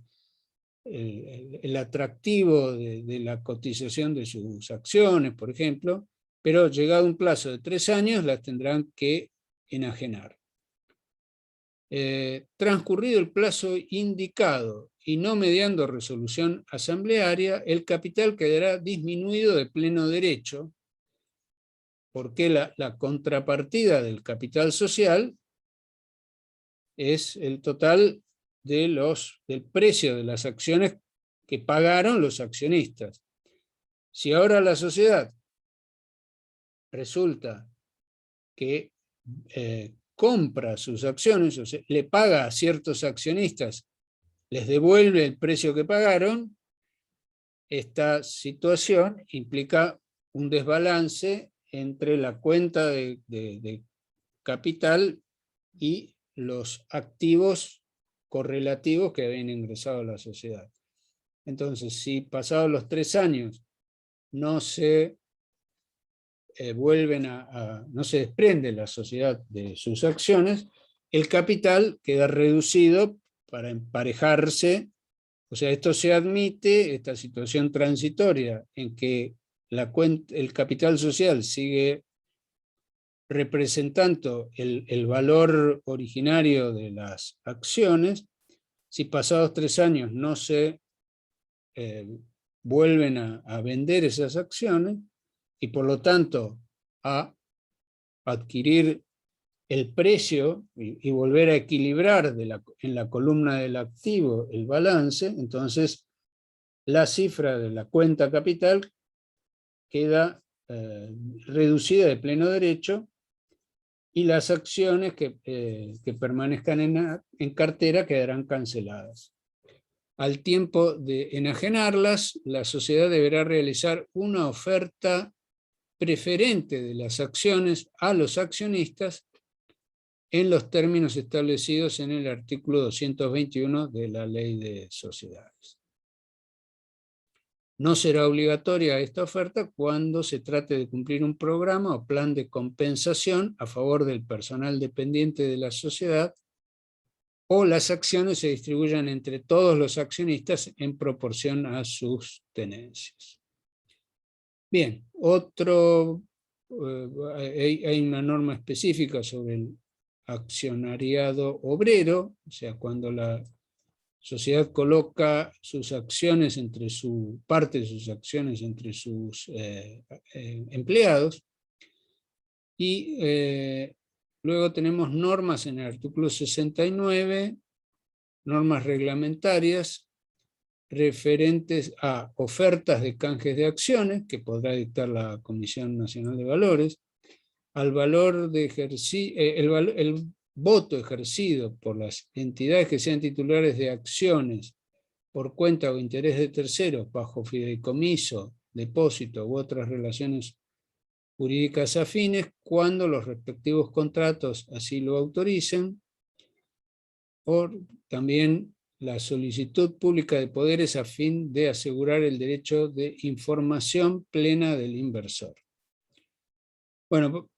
el atractivo de la cotización de sus acciones, por ejemplo, pero llegado un plazo de 3 años las tendrán que enajenar. Transcurrido el plazo indicado y no mediando resolución asamblearia, el capital quedará disminuido de pleno derecho, porque la contrapartida del capital social es el total del precio de las acciones que pagaron los accionistas. Si ahora la sociedad resulta que compra sus acciones, o sea, le paga a ciertos accionistas, les devuelve el precio que pagaron, esta situación implica un desbalance entre la cuenta de capital y los activos correlativos que habían ingresado a la sociedad. Entonces, si pasados los 3 años no se no se desprende la sociedad de sus acciones, el capital queda reducido para emparejarse. O sea, esto se admite, esta situación transitoria en que el capital social sigue representando el valor originario de las acciones. Si pasados 3 años no se vuelven a vender esas acciones y por lo tanto a adquirir el precio y volver a equilibrar en la columna del activo el balance, entonces la cifra de la cuenta capital queda reducida de pleno derecho y las acciones que permanezcan en cartera quedarán canceladas. Al tiempo de enajenarlas, la sociedad deberá realizar una oferta preferente de las acciones a los accionistas en los términos establecidos en el artículo 221 de la Ley de Sociedades. No será obligatoria esta oferta cuando se trate de cumplir un programa o plan de compensación a favor del personal dependiente de la sociedad o las acciones se distribuyan entre todos los accionistas en proporción a sus tenencias. Bien, hay una norma específica sobre el accionariado obrero, o sea, cuando la sociedad coloca sus acciones parte de sus acciones entre sus empleados, y luego tenemos normas en el artículo 69, normas reglamentarias referentes a ofertas de canjes de acciones, que podrá dictar la Comisión Nacional de Valores, al valor de el voto ejercido por las entidades que sean titulares de acciones por cuenta o interés de terceros, bajo fideicomiso, depósito u otras relaciones jurídicas afines, cuando los respectivos contratos así lo autoricen, o también la solicitud pública de poderes a fin de asegurar el derecho de información plena del inversor. Bueno,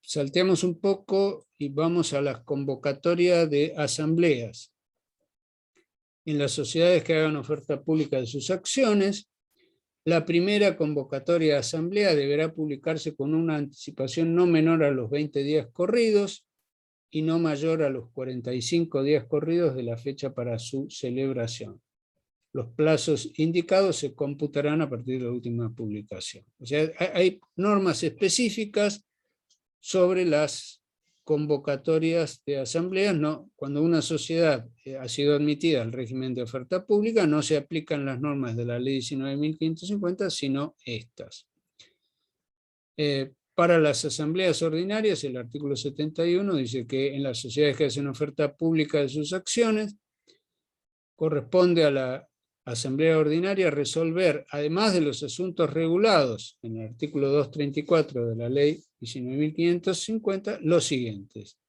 salteamos un poco y vamos a la convocatoria de asambleas. En las sociedades que hagan oferta pública de sus acciones, la primera convocatoria de asamblea deberá publicarse con una anticipación no menor a los 20 días corridos y no mayor a los 45 días corridos de la fecha para su celebración. Los plazos indicados se computarán a partir de la última publicación. O sea, hay normas específicas sobre las convocatorias de asambleas. No, cuando una sociedad ha sido admitida al régimen de oferta pública, no se aplican las normas de la ley 19.550, sino estas. Para las asambleas ordinarias, el artículo 71 dice que en las sociedades que hacen oferta pública de sus acciones, corresponde a la asamblea ordinaria resolver, además de los asuntos regulados en el artículo 234 de la ley 19.550, los siguientes: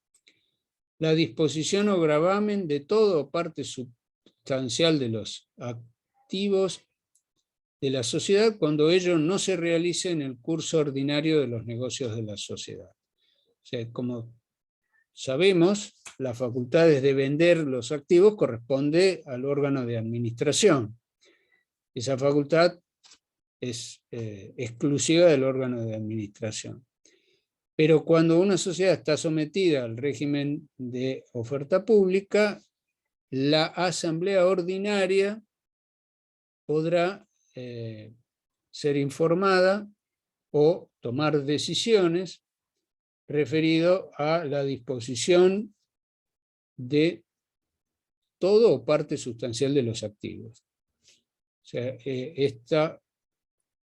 la disposición o gravamen de todo o parte sustancial de los activos de la sociedad cuando ello no se realice en el curso ordinario de los negocios de la sociedad. O sea, como sabemos, las facultades de vender los activos corresponde al órgano de administración. Esa facultad es exclusiva del órgano de administración. Pero cuando una sociedad está sometida al régimen de oferta pública, la asamblea ordinaria podrá ser informada o tomar decisiones referido a la disposición de todo o parte sustancial de los activos. O sea, esta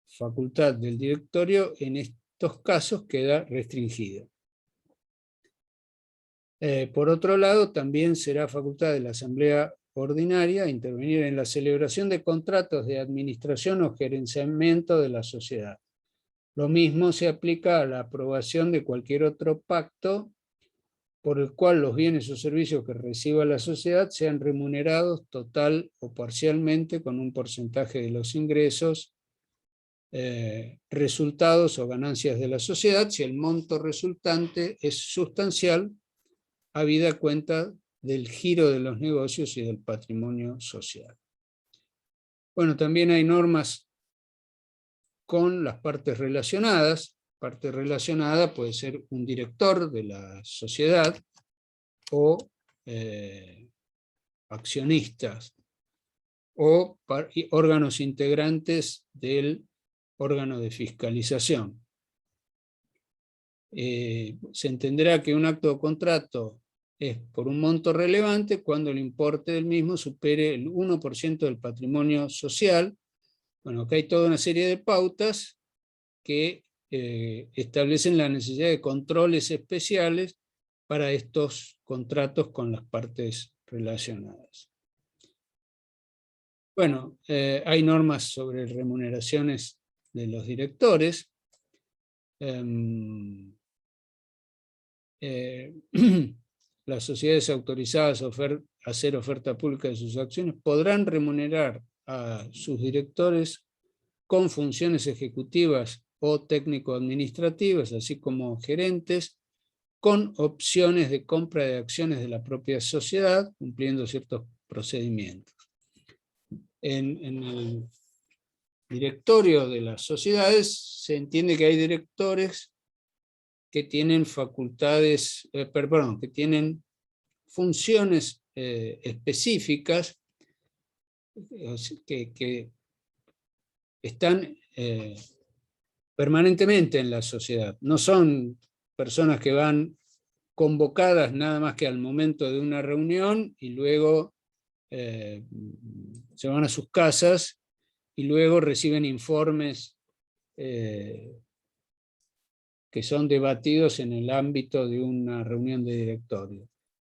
facultad del directorio en estos casos queda restringida. Por otro lado, también será facultad de la asamblea ordinaria intervenir en la celebración de contratos de administración o gerenciamiento de la sociedad. Lo mismo se aplica a la aprobación de cualquier otro pacto por el cual los bienes o servicios que reciba la sociedad sean remunerados total o parcialmente con un porcentaje de los ingresos, resultados o ganancias de la sociedad, si el monto resultante es sustancial, habida cuenta del giro de los negocios y del patrimonio social. Bueno, también hay normas con las partes relacionadas. Parte relacionada puede ser un director de la sociedad o accionistas o órganos integrantes del órgano de fiscalización. Se entenderá que un acto o contrato es por un monto relevante cuando el importe del mismo supere el 1% del patrimonio social. Bueno, acá hay toda una serie de pautas que establecen la necesidad de controles especiales para estos contratos con las partes relacionadas. Bueno, hay normas sobre remuneraciones de los directores. Las sociedades autorizadas a hacer oferta pública de sus acciones podrán remunerar a sus directores con funciones ejecutivas o técnico-administrativas, así como gerentes, con opciones de compra de acciones de la propia sociedad, cumpliendo ciertos procedimientos. En el directorio de las sociedades se entiende que hay directores que tienen facultades, que tienen funciones específicas que están permanentemente en la sociedad. No son personas que van convocadas nada más que al momento de una reunión y luego se van a sus casas y luego reciben informes que son debatidos en el ámbito de una reunión de directorio.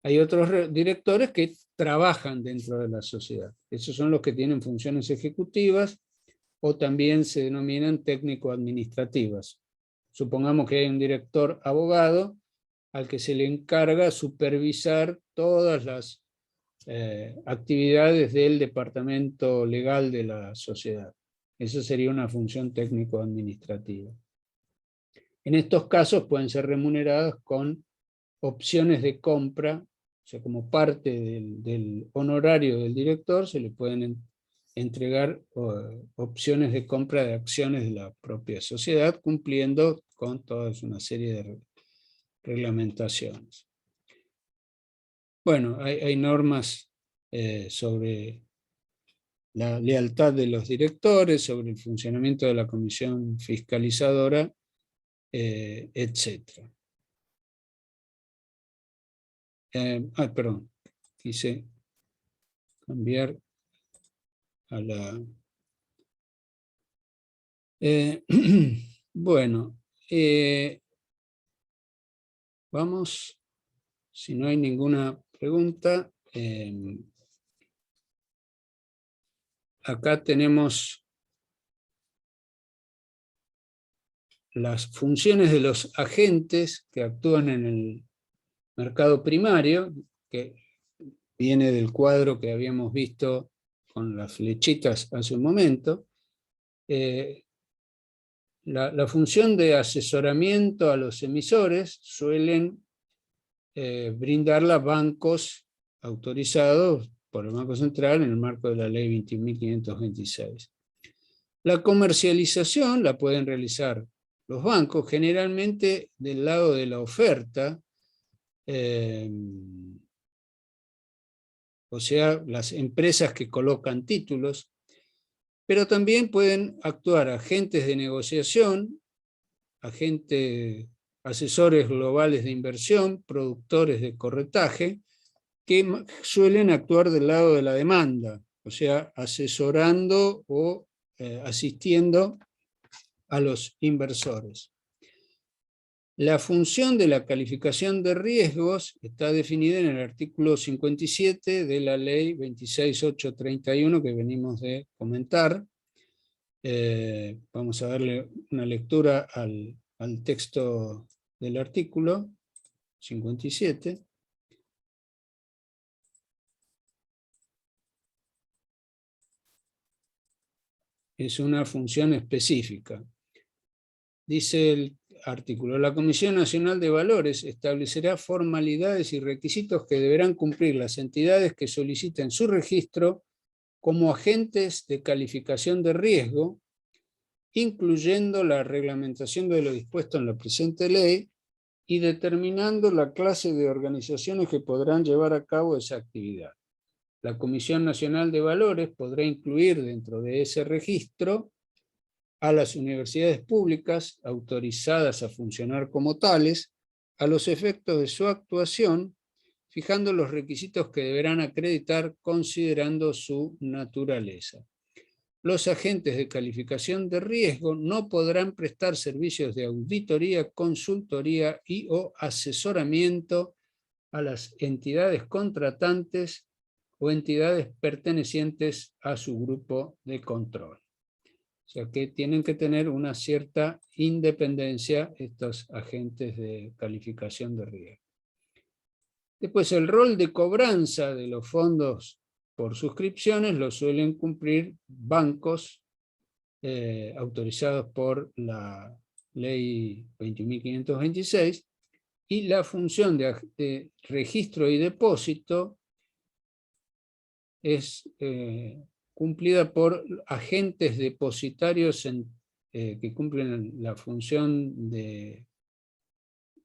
Hay otros directores que trabajan dentro de la sociedad. Esos son los que tienen funciones ejecutivas o también se denominan técnico-administrativas. Supongamos que hay un director abogado al que se le encarga supervisar todas las actividades del departamento legal de la sociedad. Eso sería una función técnico-administrativa. En estos casos pueden ser remuneradas con opciones de compra, o sea, como parte del honorario del director, se le pueden entregar opciones de compra de acciones de la propia sociedad, cumpliendo con toda una serie de reglamentaciones. Bueno, hay normas sobre la lealtad de los directores, sobre el funcionamiento de la comisión fiscalizadora, etc. Perdón, quise cambiar a la... bueno, vamos, si no hay ninguna pregunta, acá tenemos las funciones de los agentes que actúan en el mercado primario, que viene del cuadro que habíamos visto con las flechitas hace un momento. La función de asesoramiento a los emisores suelen brindarla bancos autorizados por el Banco Central en el marco de la Ley 21.526. La comercialización la pueden realizar los bancos, generalmente del lado de la oferta, o sea, las empresas que colocan títulos, pero también pueden actuar agentes de negociación, asesores globales de inversión, productores de corretaje, que suelen actuar del lado de la demanda, o sea, asesorando o asistiendo a los inversores. La función de la calificación de riesgos está definida en el artículo 57 de la ley 26.831 que venimos de comentar. Vamos a darle una lectura al texto del artículo 57. Es una función específica. Dice el artículo: la Comisión Nacional de Valores establecerá formalidades y requisitos que deberán cumplir las entidades que soliciten su registro como agentes de calificación de riesgo, incluyendo la reglamentación de lo dispuesto en la presente ley y determinando la clase de organizaciones que podrán llevar a cabo esa actividad. La Comisión Nacional de Valores podrá incluir dentro de ese registro a las universidades públicas autorizadas a funcionar como tales, a los efectos de su actuación, fijando los requisitos que deberán acreditar considerando su naturaleza. Los agentes de calificación de riesgo no podrán prestar servicios de auditoría, consultoría y o asesoramiento a las entidades contratantes o entidades pertenecientes a su grupo de control. O sea que tienen que tener una cierta independencia estos agentes de calificación de riesgo. Después, el rol de cobranza de los fondos por suscripciones lo suelen cumplir bancos autorizados por la ley 20.526 y la función de registro y depósito es cumplida por agentes depositarios que cumplen la función de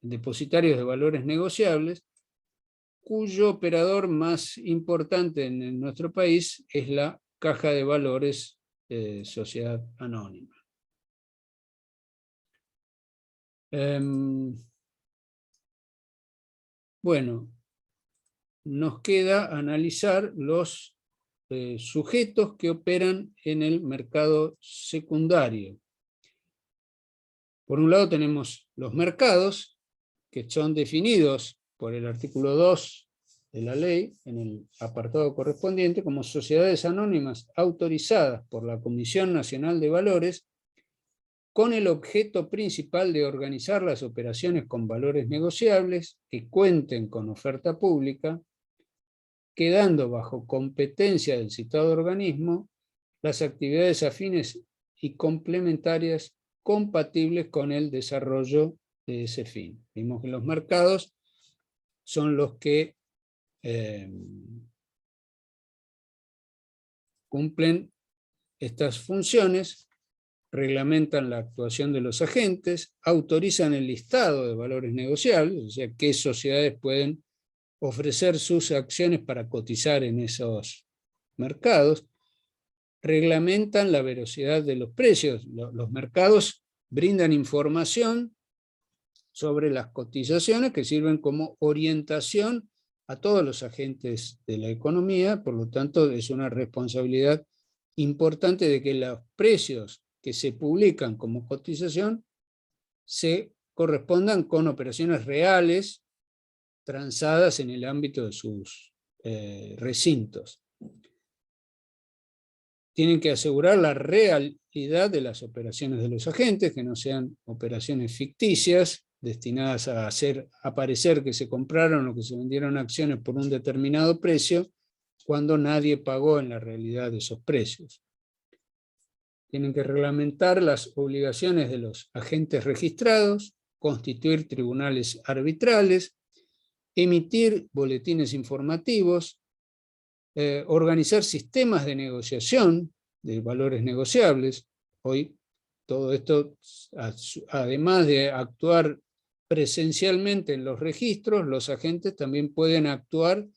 depositarios de valores negociables, cuyo operador más importante en nuestro país es la Caja de Valores Sociedad Anónima. Bueno, nos queda analizar los sujetos que operan en el mercado secundario. Por un lado tenemos los mercados, que son definidos por el artículo 2 de la ley, en el apartado correspondiente, como sociedades anónimas autorizadas por la Comisión Nacional de Valores, con el objeto principal de organizar las operaciones con valores negociables que cuenten con oferta pública, quedando bajo competencia del citado organismo las actividades afines y complementarias compatibles con el desarrollo de ese fin. Vimos que los mercados son los que cumplen estas funciones, reglamentan la actuación de los agentes, autorizan el listado de valores negociables, o sea, qué sociedades pueden ofrecer sus acciones para cotizar en esos mercados, reglamentan la veracidad de los precios. Los mercados brindan información sobre las cotizaciones que sirven como orientación a todos los agentes de la economía, por lo tanto es una responsabilidad importante de que los precios que se publican como cotización se correspondan con operaciones reales transadas en el ámbito de sus recintos. Tienen que asegurar la realidad de las operaciones de los agentes, que no sean operaciones ficticias, destinadas a hacer aparecer que se compraron o que se vendieron acciones por un determinado precio, cuando nadie pagó en la realidad de esos precios. Tienen que reglamentar las obligaciones de los agentes registrados, constituir tribunales arbitrales, emitir boletines informativos, organizar sistemas de negociación de valores negociables. Hoy todo esto, además de actuar presencialmente en los registros, los agentes también pueden actuar,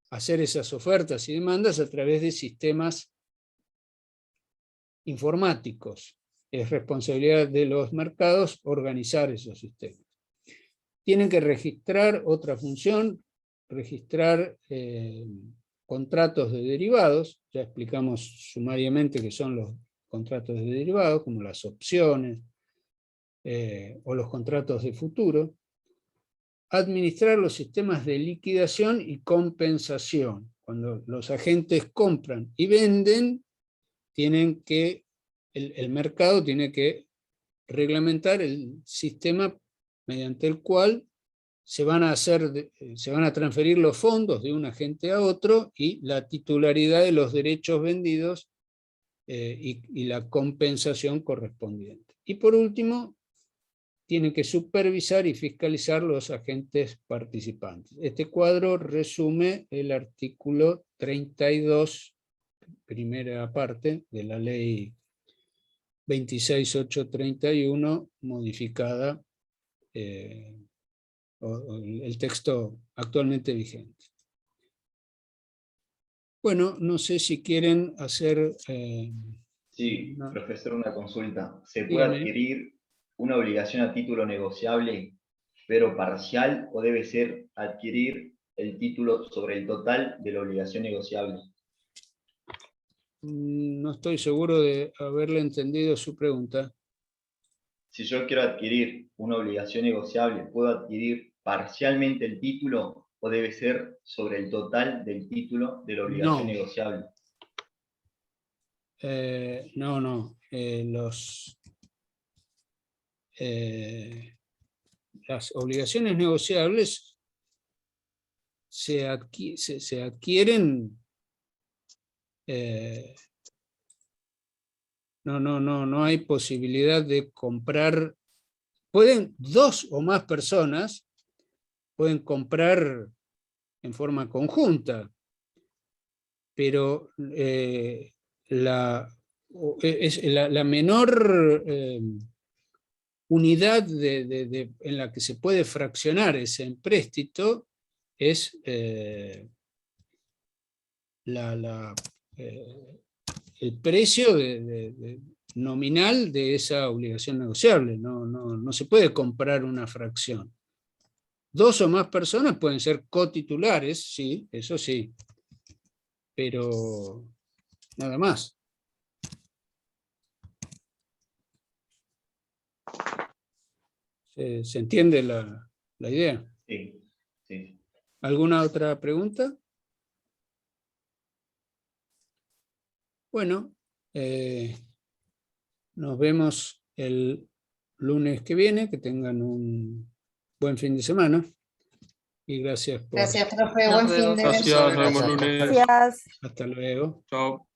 hacer esas ofertas y demandas a través de sistemas informáticos. Es responsabilidad de los mercados organizar esos sistemas. Tienen que registrar otra función, registrar contratos de derivados. Ya explicamos sumariamente qué son los contratos de derivados, como las opciones o los contratos de futuro. Administrar los sistemas de liquidación y compensación. Cuando los agentes compran y venden, tienen que, el mercado tiene que reglamentar el sistema mediante el cual se van a transferir los fondos de un agente a otro y la titularidad de los derechos vendidos y la compensación correspondiente. Y por último, tienen que supervisar y fiscalizar los agentes participantes. Este cuadro resume el artículo 32, primera parte, de la ley 26831, modificada, el texto actualmente vigente. Bueno, no sé si quieren hacer... Sí, profesor, una consulta. ¿Se puede Dígame. adquirir una obligación a título negociable, pero parcial, o debe ser adquirir el título sobre el total de la obligación negociable? No estoy seguro de haberle entendido su pregunta. Si yo quiero adquirir una obligación negociable, ¿puedo adquirir parcialmente el título o debe ser sobre el total del título de la obligación No. negociable? No. Las obligaciones negociables se adquieren. No hay posibilidad de comprar. Pueden dos o más personas pueden comprar en forma conjunta, pero la menor unidad en la que se puede fraccionar ese empréstito es el precio nominal de esa obligación negociable. No se puede comprar una fracción. 2 o más personas pueden ser cotitulares, sí, eso sí, pero nada más. ¿Se entiende la idea? Sí, sí. ¿Alguna otra pregunta? Bueno, nos vemos el lunes que viene, que tengan un buen fin de semana. Y gracias por... Gracias, profe. Nos Buen fin vemos. de... Gracias, nos vemos Gracias. lunes. Gracias. Hasta luego. Chao.